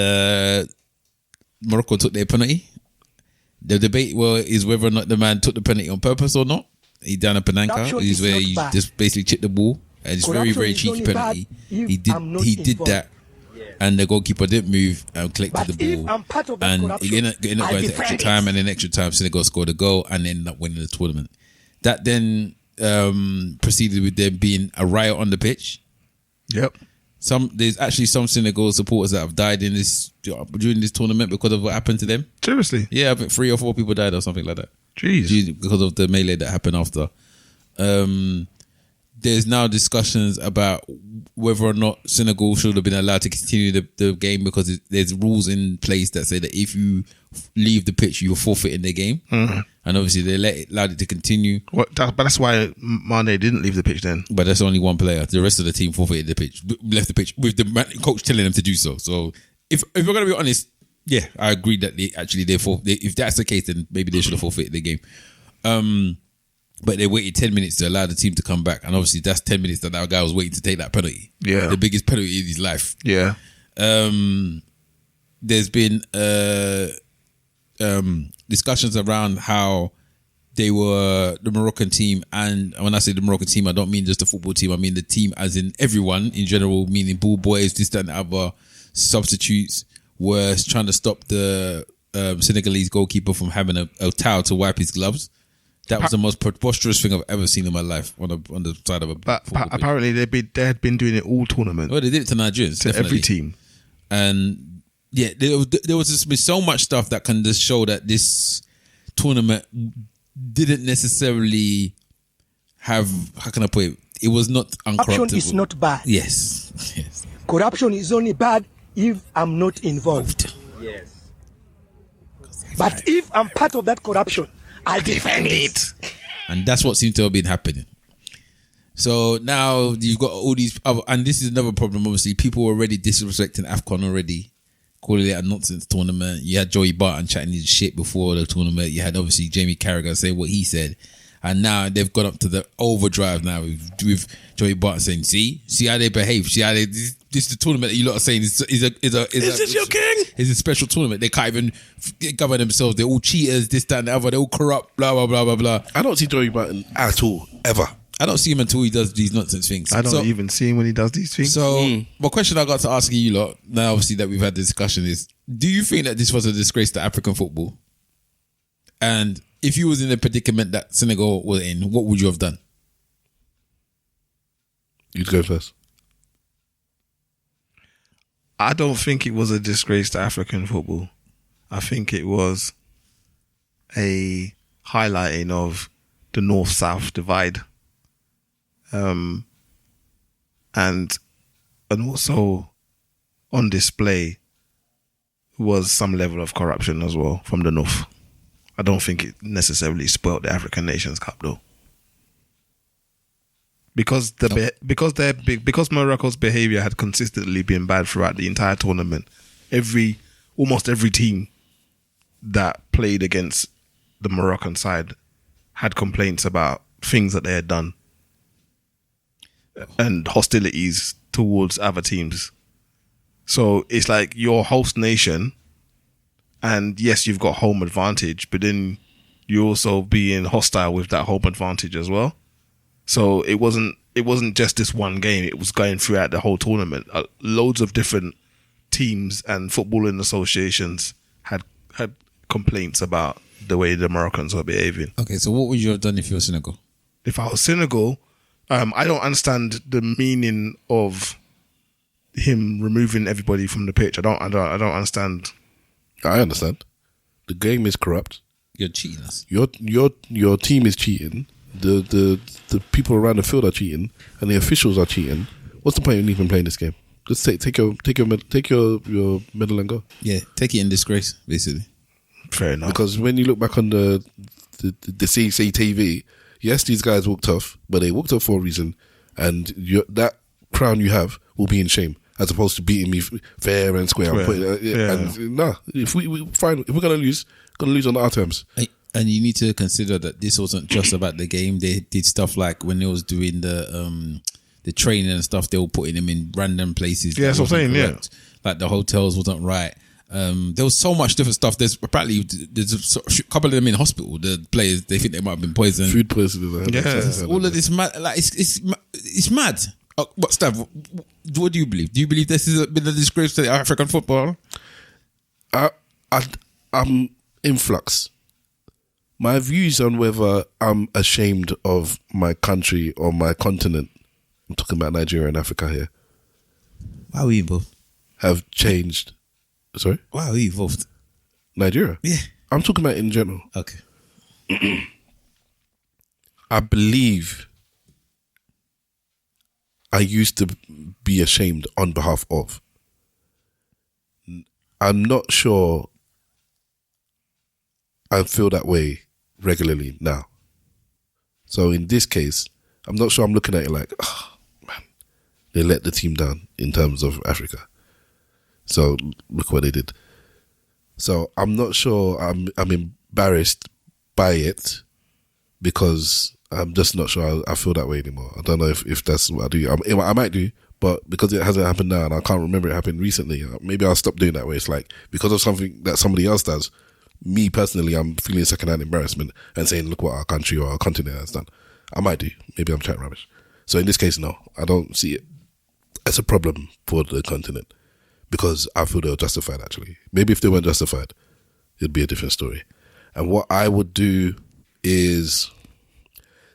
Morocco took their penalty. The debate is whether or not the man took the penalty on purpose or not. He done a penanka, is where he just basically chipped the ball, and it's very, very cheeky penalty. He did that, and the goalkeeper didn't move and collected the ball, and he ended up going to extra time, and in extra time, Senegal scored a goal and ended up winning the tournament. That then proceeded with there being a riot on the pitch. Yep. There's actually some Senegal supporters that have died during this tournament because of what happened to them. Seriously? Yeah, I think 3 or 4 people died or something like that. Jeez. Because of the melee that happened after. There's now discussions about whether or not Senegal should have been allowed to continue the game, because there's rules in place that say that if you leave the pitch, you're forfeiting the game. Mm-hmm. And obviously they allowed it to continue. But that's why Mane didn't leave the pitch then. But that's only one player. The rest of the team forfeited the pitch, left the pitch with the coach telling them to do so. So if we're going to be honest, yeah, I agree that if that's the case, then maybe they should have forfeited the game. But they waited 10 minutes to allow the team to come back. And obviously that's 10 minutes that guy was waiting to take that penalty. Yeah. The biggest penalty in his life. Yeah. There's been discussions around how they were the Moroccan team. And when I say the Moroccan team, I don't mean just the football team. I mean the team as in everyone in general, meaning ball boys, this, that, and other substitutes, were trying to stop the Senegalese goalkeeper from having a towel to wipe his gloves. That was the most preposterous thing I've ever seen in my life on the side of a But apparently they had been doing it all tournament. Well, they did it to Nigerians. To definitely. every team. And yeah, there was just been so much stuff that can just show that this tournament didn't necessarily have, how can I put it? It was not uncorruptible. Corruption is not bad. Yes. Corruption is only bad if I'm not involved. Yes. But if I'm part of that corruption, I defend it. And that's what seems to have been happening. So now you've got all these other, and this is another problem, obviously. People were already disrespecting Afcon already, calling it a nonsense tournament. You had Joey Barton chatting his shit before the tournament. You had obviously Jamie Carragher say what he said. And now they've gone up to the overdrive now with Joey Barton saying, see how they behave. See how they, this is the tournament that you lot are saying is this your king? It's a special tournament. They can't even govern themselves. They're all cheaters, this, that, and the other. They're all corrupt, blah, blah, blah, blah, blah. I don't see Joey Barton at all, ever. I don't see him until he does these nonsense things. I don't even see him when he does these things. So, my question I got to ask you lot, now obviously that we've had the discussion, is, do you think that this was a disgrace to African football? And if you was in the predicament that Senegal were in, what would you have done? You'd go first. I don't think it was a disgrace to African football. I think it was a highlighting of the North-South divide. And also on display was some level of corruption as well from the North. I don't think it necessarily spoiled the African Nations Cup though. Because because Morocco's behaviour had consistently been bad throughout the entire tournament. Almost every team that played against the Moroccan side had complaints about things that they had done and hostilities towards other teams. So it's like your host nation, and yes, you've got home advantage, but then you're also being hostile with that home advantage as well. So it wasn't just this one game. It was going throughout the whole tournament. Loads of different teams and footballing associations had complaints about the way the Moroccans were behaving. Okay, so what would you have done if you were Senegal? If I was Senegal, I don't understand the meaning of him removing everybody from the pitch. I don't understand. I understand. The game is corrupt. You're cheating us. Your team is cheating. The people around the field are cheating, and the officials are cheating. What's the point in even playing this game? Just take your medal and go. Yeah, take it in disgrace, basically. Fair enough. Because when you look back on the CCTV, yes, these guys walked off, but they walked off for a reason, and that crown you have will be in shame, as opposed to beating me fair and square. If we're gonna lose on our terms. And you need to consider that this wasn't just about the game. They did stuff like when they was doing the the training and stuff, they were putting them in random places. Yeah, that's what I'm saying. Yeah, like the hotels wasn't right. There was so much different stuff. There's a couple of them in hospital. The players, they think they might have been poisoned. Food poisoning. Yeah, all of this mad. Like it's mad. What Stav? What do you believe? Do you believe this has been a disgrace to African football? I'm in flux. My views on whether I'm ashamed of my country or my continent, I'm talking about Nigeria and Africa here. Why are we involved? Have changed. Sorry? Why are we involved? Nigeria? Yeah. I'm talking about in general. Okay. I believe I used to be ashamed on behalf of. I'm not sure I feel that way regularly now. So in this case, I'm not sure I'm looking at it like, oh, man, they let the team down in terms of Africa. So look what they did. So I'm not sure I'm embarrassed by it because I'm just not sure I feel that way anymore. I don't know if that's what I do. I might do, but because it hasn't happened now and I can't remember it happened recently, maybe I'll stop doing that way. It's like because of something that somebody else does, me personally, I'm feeling secondhand embarrassment and saying, look what our country or our continent has done. I might do. Maybe I'm chatting rubbish. So in this case, no, I don't see it as a problem for the continent because I feel they're justified actually. Maybe if they weren't justified, it'd be a different story. And what I would do is,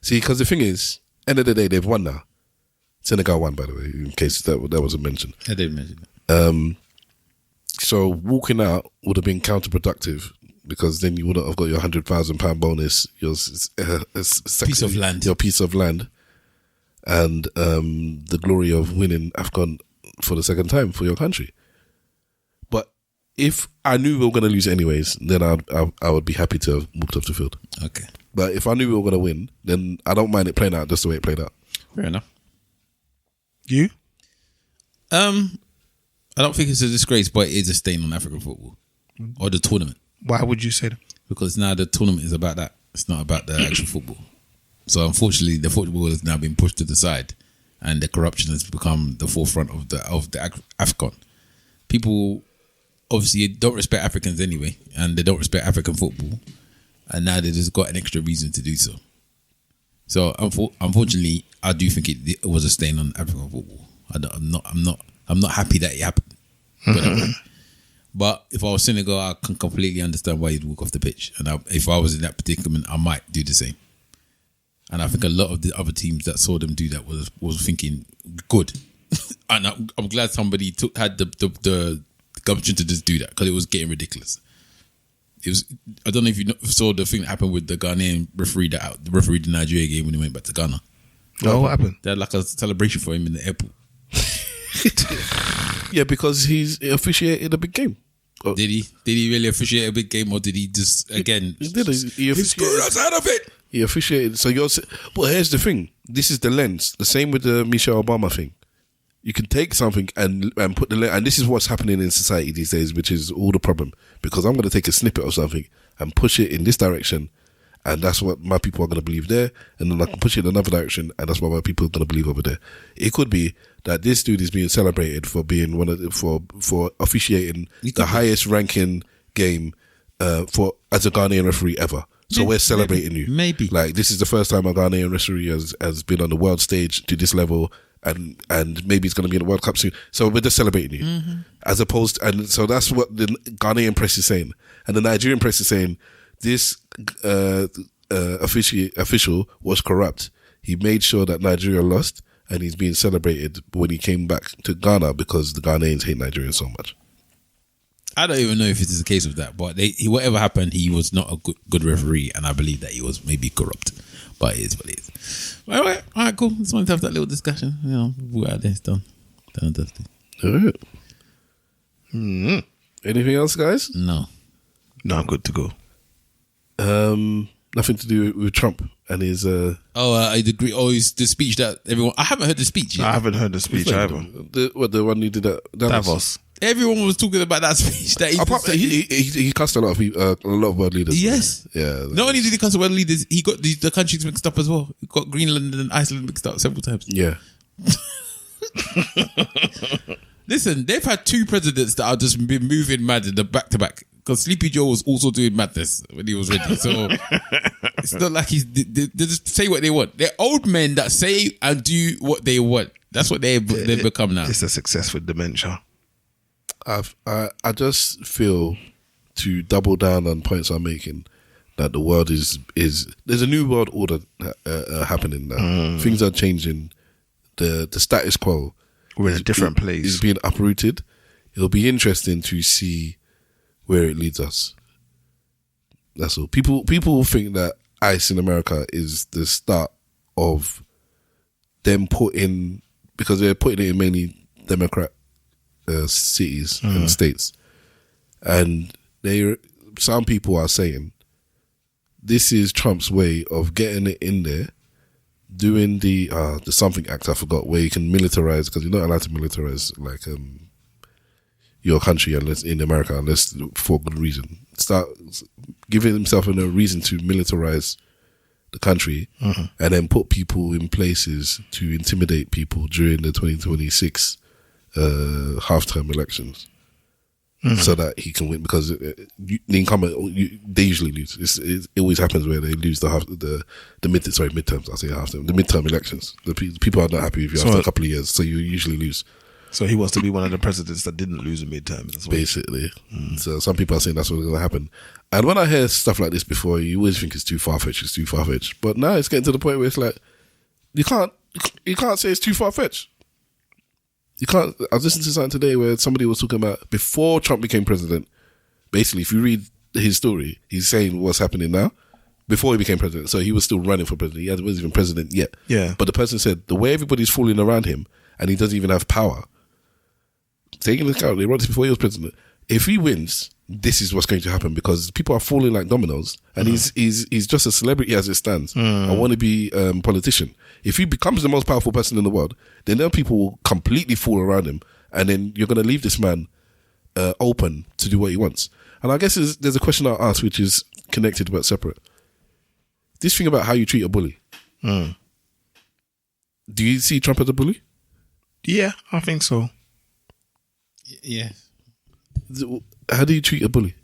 see, because the thing is, end of the day, they've won now. Senegal won, by the way, in case that wasn't mentioned. I did mention that. So walking out would have been counterproductive because then you wouldn't have got your £100,000 bonus, your piece of land, your piece of land, and the glory of winning Afcon for the second time for your country. But if I knew we were going to lose anyways, then I would be happy to have walked off the field. Okay. But if I knew we were going to win, then I don't mind it playing out just the way it played out. Fair enough. You? I don't think it's a disgrace, but it is a stain on African football or the tournament. Why would you say that? Because now the tournament is about that. It's not about the actual football. So unfortunately, the football has now been pushed to the side, and the corruption has become the forefront of the Afcon. People obviously don't respect Africans anyway, and they don't respect African football, and now they just got an extra reason to do so. So unfortunately, I do think it was a stain on African football. I'm not happy that it happened. But if I was Senegal, I can completely understand why you'd walk off the pitch. And if I was in that predicament, I might do the same. And I think a lot of the other teams that saw them do that was thinking, good. And I'm glad somebody had the gumption to just do that because it was getting ridiculous. It was. I don't know if you saw the thing that happened with the Ghanaian referee that refereed the Nigeria game when he went back to Ghana. Oh, what happened? They had like a celebration for him in the airport. Yeah, because he's officiated a big game. Oh. Did he really officiate a big game, or did he just again? He did. He screwed us out of it. He officiated. So but here's the thing. This is the lens. The same with the Michelle Obama thing. You can take something and put the lens, and this is what's happening in society these days, which is all the problem. Because I'm going to take a snippet of something and push it in this direction, and that's what my people are going to believe there, and then I can push it in another direction, and that's what my people are going to believe over there. It could be that this dude is being celebrated for being for officiating the highest ranking game as a Ghanaian referee ever. So we're celebrating you. Maybe. Like, this is the first time a Ghanaian referee has been on the world stage to this level, and maybe it's going to be in the World Cup soon. So we're just celebrating you. Mm-hmm. As opposed to, and so that's what the Ghanaian press is saying. And the Nigerian press is saying this official was corrupt. He made sure that Nigeria lost, and he's being celebrated when he came back to Ghana because the Ghanaians hate Nigerians so much. I don't even know if it is the case with that, but whatever happened, he was not a good referee, and I believe that he was maybe corrupt. But it is what it is. All right, cool. Just wanted to have that little discussion. You know, we're out there, it's done and dusted. All right. Mm-hmm. Anything else, guys? No, I'm good to go. Nothing to do with Trump and his. I agree. Oh, it's the speech that everyone. I haven't heard the speech yet. I haven't heard the speech either. The one he did at Davos. Everyone was talking about that speech. That he cussed a lot of world leaders. Yes. Yeah. Not only did he cuss world leaders, he got the countries mixed up as well. He got Greenland and Iceland mixed up several times. Yeah. Listen, they've had 2 presidents that have just been moving mad in the back-to-back. Because Sleepy Joe was also doing madness when he was ready. So it's not like they just say what they want. They're old men that say and do what they want. That's what they've become now. It's a success with dementia. I just feel, to double down on points I'm making, that the world is there's a new world order happening now. Things are changing. The status quo, we're in a different place, is being uprooted. It'll be interesting to see where it leads us. That's all. People think that ICE in America is the start of them because they're putting it in mainly Democrat cities and states, and some people are saying this is Trump's way of getting it in there, doing the something act I forgot, where you can militarize, because you're not allowed to militarize like your country unless in America, unless for good reason. Start giving himself a reason to militarize the country, and then put people in places to intimidate people during the 2026 half-term elections, so that he can win. Because the incumbent, they usually lose. It always happens where they lose the midterms. I'll say half-term, the midterm elections. The people are not happy with you after a couple of years, so you usually lose. So he wants to be one of the presidents that didn't lose a midterm. Basically. So some people are saying that's what's going to happen. And when I hear stuff like this before, you always think it's too far-fetched. But now it's getting to the point where it's like, you can't say it's too far-fetched. You can't. I was listening to something today where somebody was talking about before Trump became president. Basically, if you read his story, he's saying what's happening now. Before he became president, so he was still running for president. He wasn't even president yet. Yeah. But the person said the way everybody's falling around him, and he doesn't even have power. Taking into account, they wrote this before he was president. If he wins, this is what's going to happen, because people are falling like dominoes, and he's just a celebrity as it stands. I want to be politician. If he becomes the most powerful person in the world, then people will completely fall around him, and then you're going to leave this man open to do what he wants. And I guess there's a question I'll ask, which is connected but separate. This thing about how you treat a bully. Do you see Trump as a bully? Yeah, I think so. Yeah. How do you treat a bully?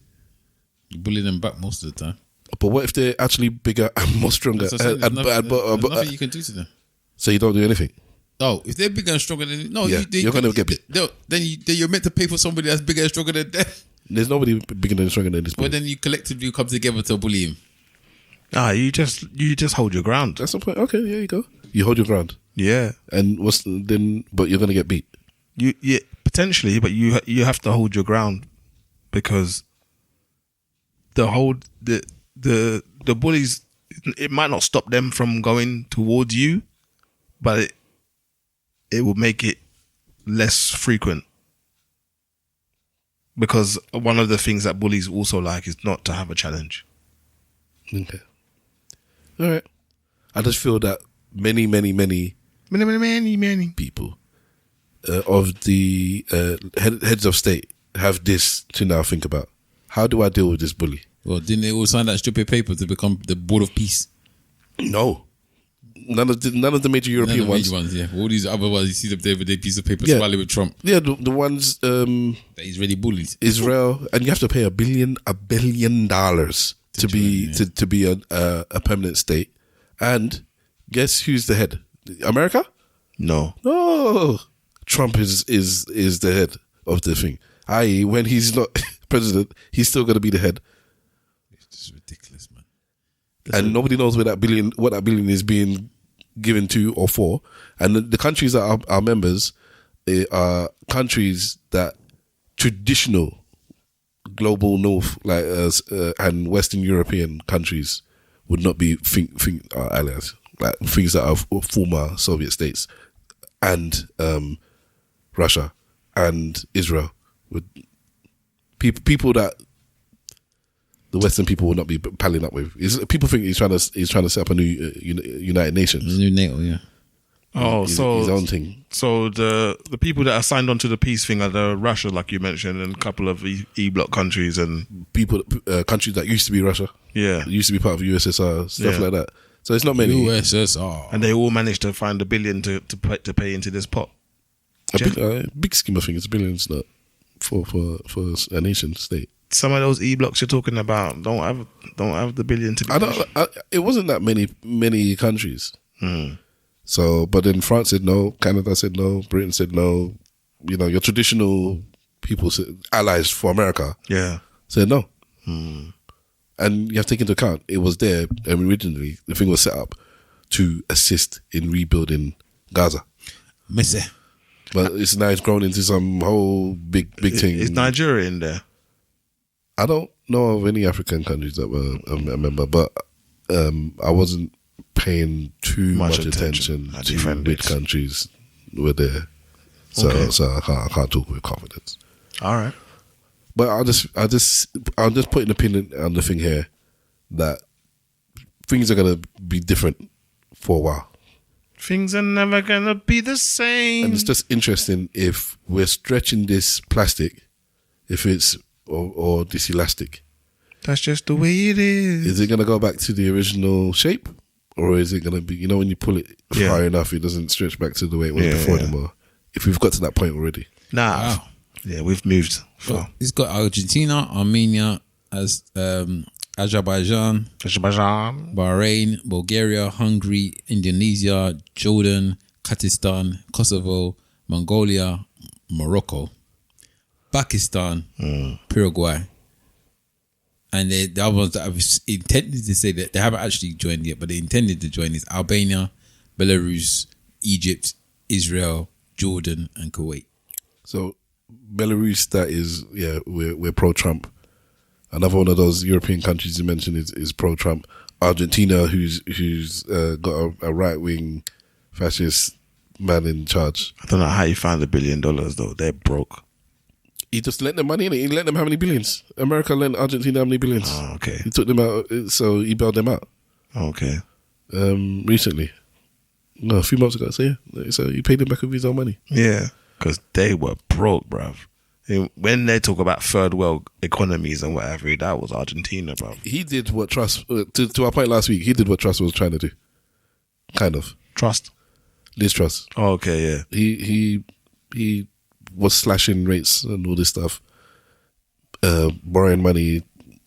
You bully them back most of the time. But what if they're actually bigger and more stronger? There's nothing you can do to them. So you don't do anything? Oh, if they're bigger and stronger than you're going to get bit. Then you're meant to pay for somebody that's bigger and stronger than them. There's nobody bigger and stronger than this. Well, then you collectively come together to bully him. You just hold your ground. That's the point. Okay, there you go. You hold your ground. Yeah. And but you're going to get beat. Yeah, potentially, but you have to hold your ground, because the bullies, it might not stop them from going towards you, but it will make it less frequent, because one of the things that bullies also like is not to have a challenge. Okay. All right. I just feel that many people of the heads of state have this to now think about. How do I deal with this bully? Well, didn't they all sign that stupid paper to become the Board of Peace? No. None of the major European ones. Yeah. All these other ones, you see them there with their piece of paper smiling with Trump. Yeah, the ones that Israeli bullies. Israel, and you have to pay $1 billion to be a permanent state. And guess who's the head? America? No. Trump is the head of the thing. I.e., when he's not president, he's still going to be the head. It's just ridiculous, man. And nobody knows what that billion is being given to or for. And the countries that are members are countries that traditional global north, like and Western European countries would not be allies, like things that are former Soviet states, and Russia and Israel, with people that the Western people will not be palling up with. People think he's trying to set up a new United Nations, a new NATO, yeah. His own thing. So the people that are signed onto the peace thing are the Russia, like you mentioned, and a couple of E-bloc countries and countries that used to be Russia. Yeah, used to be part of USSR, stuff like that. So it's not many. USSR. And they all managed to find $1 billion to pay into this pot. Big scheme of things, $1 billion is not for a nation state. Some of those E-blocks you're talking about don't have the $1 billion to be it wasn't that many countries. So, but then France said no, Canada said no, Britain said no. You know, your traditional people, allies for America, said no. And you have to take into account, it was there, and originally the thing was set up to assist in rebuilding Gaza. Messy. But it's grown into some whole big thing. Is Nigeria in there? I don't know of any African countries that were a member, but I wasn't paying too much attention to which countries were there. So I can't talk with confidence. All right. But I'll just put an opinion on the thing here that things are gonna be different for a while. Things are never gonna be the same. And it's just interesting if we're stretching this plastic, if it's or this elastic. That's just the way it is. Is it gonna go back to the original shape, or is it gonna be? You know, when you pull it far enough, it doesn't stretch back to the way it was before anymore. If we've got to that point already. Wow. Yeah, we've moved far. Well, it's got Argentina, Armenia, Azerbaijan, Bahrain, Bulgaria, Hungary, Indonesia, Jordan, Kyrgyzstan, Kosovo, Mongolia, Morocco, Pakistan, Paraguay. And the other ones that I've intended to say that they haven't actually joined yet, but they intended to join is Albania, Belarus, Egypt, Israel, Jordan, and Kuwait. So Belarus, that is, we're pro-Trump. Another one of those European countries you mentioned is pro-Trump. Argentina, who's got a right-wing fascist man in charge. I don't know how you found $1 billion though. They're broke. He just lent them money, innit? He lent them how many billions? America lent Argentina how many billions? Oh, okay. He took them out, so he bailed them out. Okay. Recently. No, a few months ago. So he paid them back with his own money. Yeah, because they were broke, bruv. When they talk about third world economies and whatever, that was Argentina, bruv. He did what Truss, to our point last week, he did what Truss was trying to do. Kind of. Trust? Liz Truss. Oh, okay, yeah. He was slashing rates and all this stuff, borrowing money,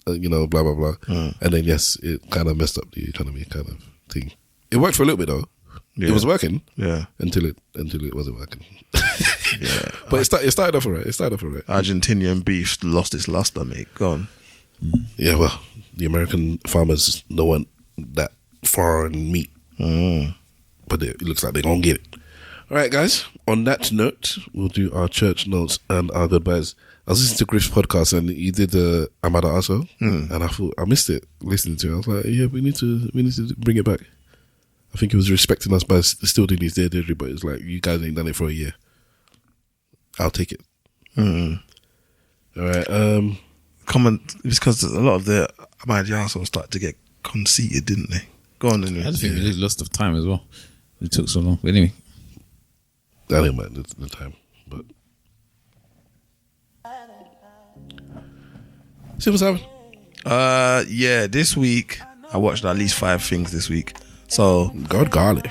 blah, blah, blah. And then, yes, it kind of messed up the economy kind of thing. It worked for a little bit, though. Yeah. It was working, until it wasn't working. But it started off alright. Argentinian beef lost its luster, mate. Go on. Yeah, well, the American farmers don't want that foreign meat, but it looks like they're gonna get it. All right, guys. On that note, we'll do our church notes and our goodbyes. I was listening to Griff's podcast and he did Amada Aso, and I thought I missed it listening to it. I was like, yeah, we need to bring it back. I think he was respecting us by still doing his delivery, but it's like, you guys ain't done it for a year. I'll take it. All right. It's because a lot of the Ahmadiyya started to get conceited, didn't they? Go on, anyway. I just think we lost of time as well. It took so long. But anyway. I didn't mind the time, but see what's happening. Yeah, this week I watched at least 5 things this week. So God golly.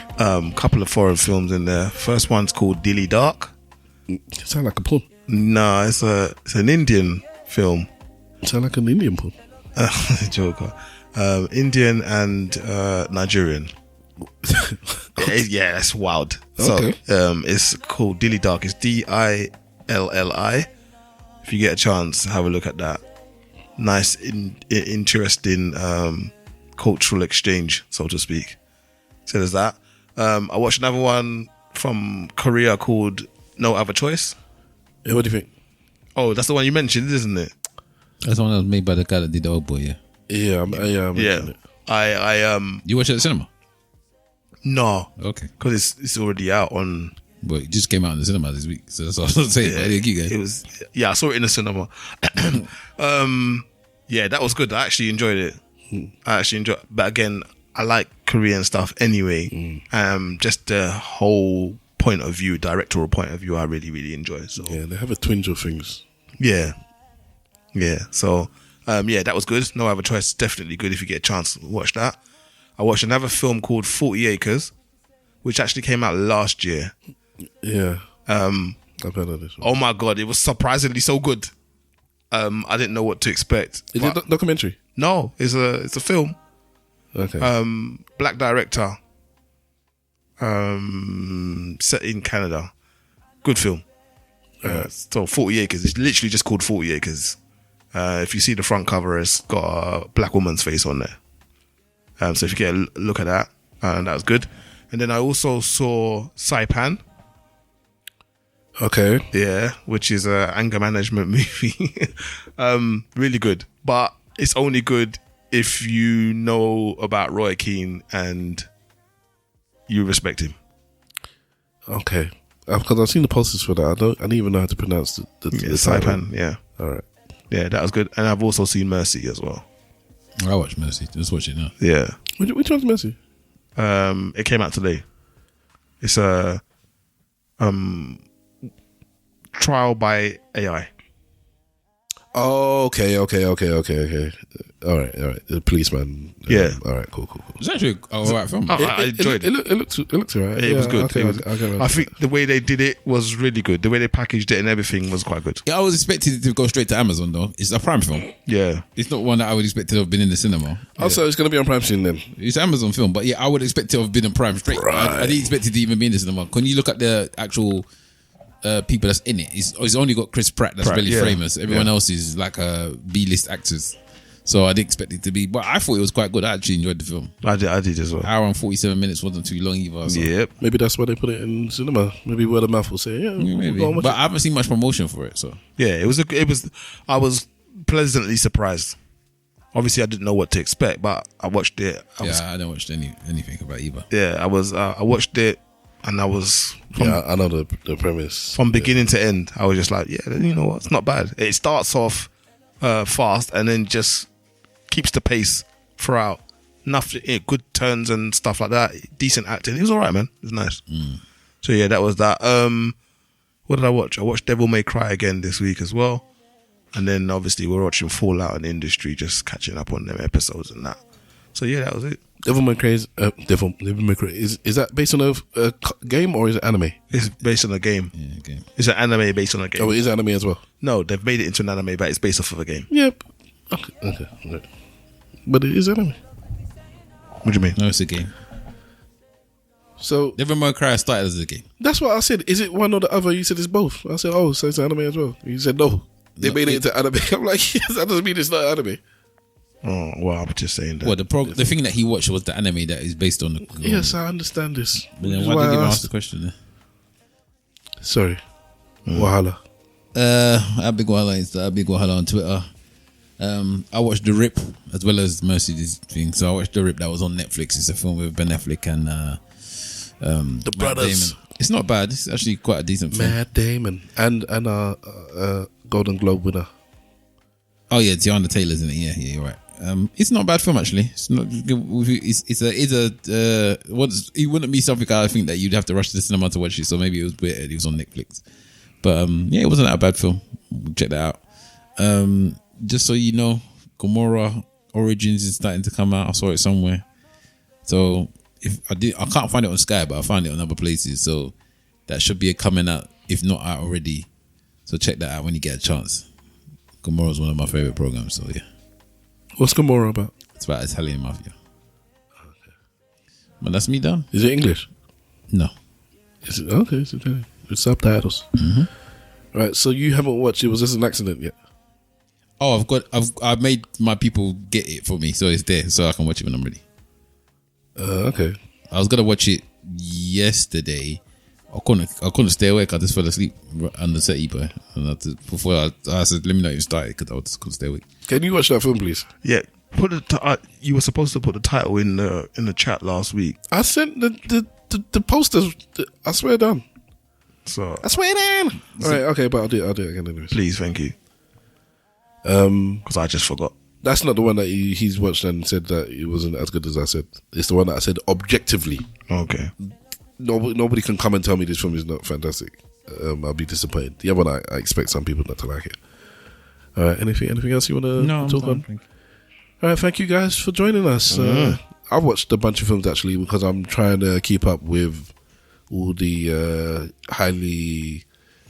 Couple of foreign films in there. First one's called Dilly Dark. It sound like a porn. No, it's an Indian film. It sound like an Indian porn. Joker. Indian and Nigerian. Yeah, that's wild. Okay. So it's called Dilly Dark. It's Dilli. If you get a chance, have a look at that. Nice, interesting cultural exchange, so to speak. So there's that. I watched another one from Korea called No Other Choice. Yeah, what do you think? Oh, that's the one you mentioned, isn't it? That's the one that was made by the guy that did the Old Boy, yeah. Yeah. You watched it at the cinema? No. Okay. Because it's already out on... Well, it just came out in the cinema this week, so that's all I was saying. I saw it in the cinema. Yeah, that was good. I actually enjoyed it. But again, I like Korean stuff anyway. Just the whole point of view, directorial point of view, I really, really enjoy. So yeah, they have a twinge of things. Yeah. So that was good. No Other Choice, definitely good if you get a chance to watch that. I watched another film called 40 Acres, which actually came out last year. Yeah. I've heard of this one. Oh my God, it was surprisingly so good. I didn't know what to expect. Is it a documentary? No, it's a film. Okay. Black director. Set in Canada. Good film. So 40 Acres. It's literally just called 40 Acres. If you see the front cover, it's got a black woman's face on there. So if you get a look at that, that was good. And then I also saw Saipan. Okay. Yeah, which is a anger management movie. Really good. But it's only good if you know about Roy Keane and you respect him. Okay. Because I've seen the posters for that. I didn't even know how to pronounce the Saipan, yeah. All right. Yeah, that was good. And I've also seen Mercy as well. I watched Mercy. Just watch it now. Yeah. Which one's Mercy? It came out today. It's a trial by AI. Oh, okay. All right. The policeman. Yeah. All right. Cool. It's actually all right film. I enjoyed it. It looked all right. It was good. Okay, I think the way they did it was really good. The way they packaged it and everything was quite good. Yeah, I was expecting it to go straight to Amazon though. It's a Prime film. Yeah. It's not one that I would expect to have been in the cinema. Also, it's going to be on Prime soon then. It's an Amazon film, but yeah, I would expect to have been on Prime straight. Right. I didn't expect it to even be in the cinema. Can you look at the actual people that's in it? It's only got Chris Pratt that's really famous. Everyone else is like B-list actors. So I didn't expect it to be, but I thought it was quite good. I actually enjoyed the film. I did as well. Hour and 47 minutes wasn't too long either. So. Yep. Maybe that's why they put it in cinema. Maybe word of mouth will say, maybe. But I haven't seen much promotion for it. So yeah, it was. I was pleasantly surprised. Obviously, I didn't know what to expect, but I watched it. I didn't watch anything about it either. Yeah, I was. I watched it, and I was. I know the premise. From beginning to end, I was just like, yeah, you know what? It's not bad. It starts off fast and then just keeps the pace throughout. Nothing, good turns and stuff like that. Decent acting. It was all right, man. It was nice. So yeah, that was that. What did I watch? I watched Devil May Cry again this week as well. And then obviously we're watching Fallout and Industry, just catching up on them episodes and that. So yeah, that was it. Devil May Cry is that based on a game or is it anime? It's based on a game. Yeah, game. It's an anime based on a game. Oh, it is anime as well? No, they've made it into an anime, but it's based off of a game. Yep. Okay. Right. But it is anime. What do you mean? No, it's a game. So Devil May Cry started as a game. That's what I said. Is it one or the other? You said it's both. I said, oh, so it's anime as well. You said no. They made it into anime. I'm like, yes, that doesn't mean it's not anime. Oh, well, I'm just saying that. Well, the thing that he watched was the anime that is based on the... Yes, I understand this. But then why did you ask the question then? Sorry. Wahala. Big Wahala on Twitter. I watched The Rip as well as Mercy's thing. So I watched The Rip that was on Netflix. It's a film with Ben Affleck and the brothers. Damon. It's not bad. It's actually quite a decent film. Matt Damon and Golden Globe winner. Oh yeah, Tiana Taylor's in it. Yeah, you're right. It's not a bad film actually. It's not. It wouldn't be something I think that you'd have to rush to the cinema to watch it. So maybe it was weird. It was on Netflix, but yeah, it wasn't that a bad film. Check that out. Just so you know, Gomorrah Origins is starting to come out. I saw it somewhere. So if I can't find it on Sky, but I found it on other places. So that should be coming out, if not out already. So check that out when you get a chance. Gomorrah is one of my favorite programs. So yeah. What's Gomorrah about? It's about Italian mafia. Okay. But that's me done. Is it English? No. Is it okay? It's Italian. With subtitles. Mm-hmm. Right. So you haven't watched it. Was this an accident yet? Oh, I've made my people get it for me, so it's there, so I can watch it when I'm ready. Okay. I was gonna watch it yesterday. I couldn't stay awake. I just fell asleep on the set, but before I said, let me not even start it because I just couldn't stay awake. Can you watch that film, please? Yeah. You were supposed to put the title in the chat last week. I sent the posters. I swear down. So I swear down. All right. Okay, but I'll do it again anyways. Please, thank you. Because I just forgot. That's not the one that he's watched and said that it wasn't as good as I said. It's the one that I said objectively. Okay. Nobody can come and tell me this film is not fantastic. I'll be disappointed. The other one, I expect some people not to like it. All right. Anything else you want to talk on? All right. Thank you guys for joining us. I've watched a bunch of films actually because I'm trying to keep up with all the highly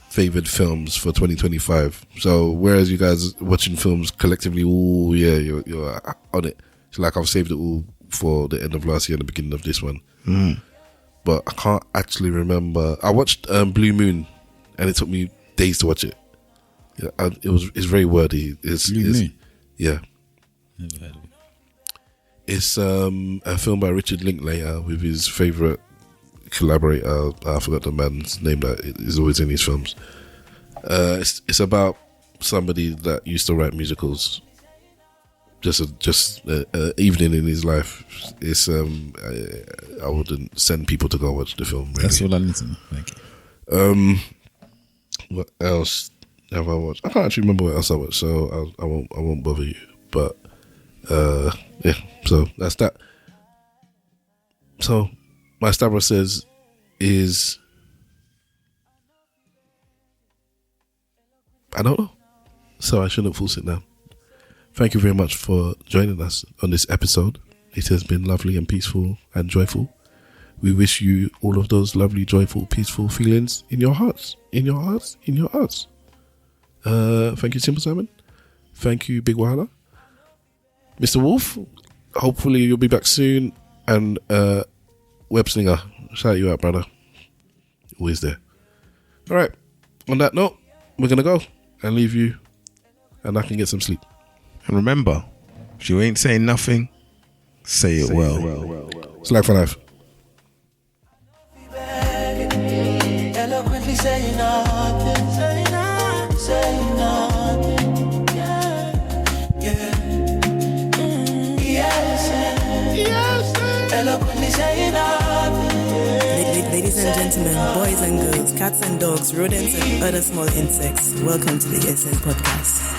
favored films for 2025. So whereas you guys watching films collectively, oh yeah, you're on it. So like I've saved it all for the end of last year and the beginning of this one. But I can't actually remember. I watched Blue Moon, and it took me days to watch it. Yeah, it's very wordy. Blue Moon? Yeah. Never heard of it. It's a film by Richard Linklater with his favourite collaborator. I forgot the man's name that is always in his films. It's about somebody that used to write musicals. Just a evening in his life. It's I wouldn't send people to go watch the film. Really. That's all I need to know. Thank you. What else have I watched? I can't actually remember what else I watched, so I won't bother you. But yeah, so that's that. So my Stavros says is I don't know. So I shouldn't force it now. Thank you very much for joining us on this episode. It has been lovely and peaceful and joyful. We wish you all of those lovely, joyful, peaceful feelings in your hearts. In your hearts. In your hearts. Thank you, Simple Simon. Thank you, Big Wahala. Mr. Wolf, hopefully you'll be back soon. And Web Slinger, shout you out, brother. Always there. All right. On that note, we're going to go and leave you, and I can get some sleep. And remember, if you ain't saying nothing, say it well. Slag for life. Eloquently saying nothing, saying nothing, yeah. ESN. Eloquently saying nothing. Ladies and gentlemen, boys and girls, cats and dogs, rodents and other small insects, welcome to the ESN podcast.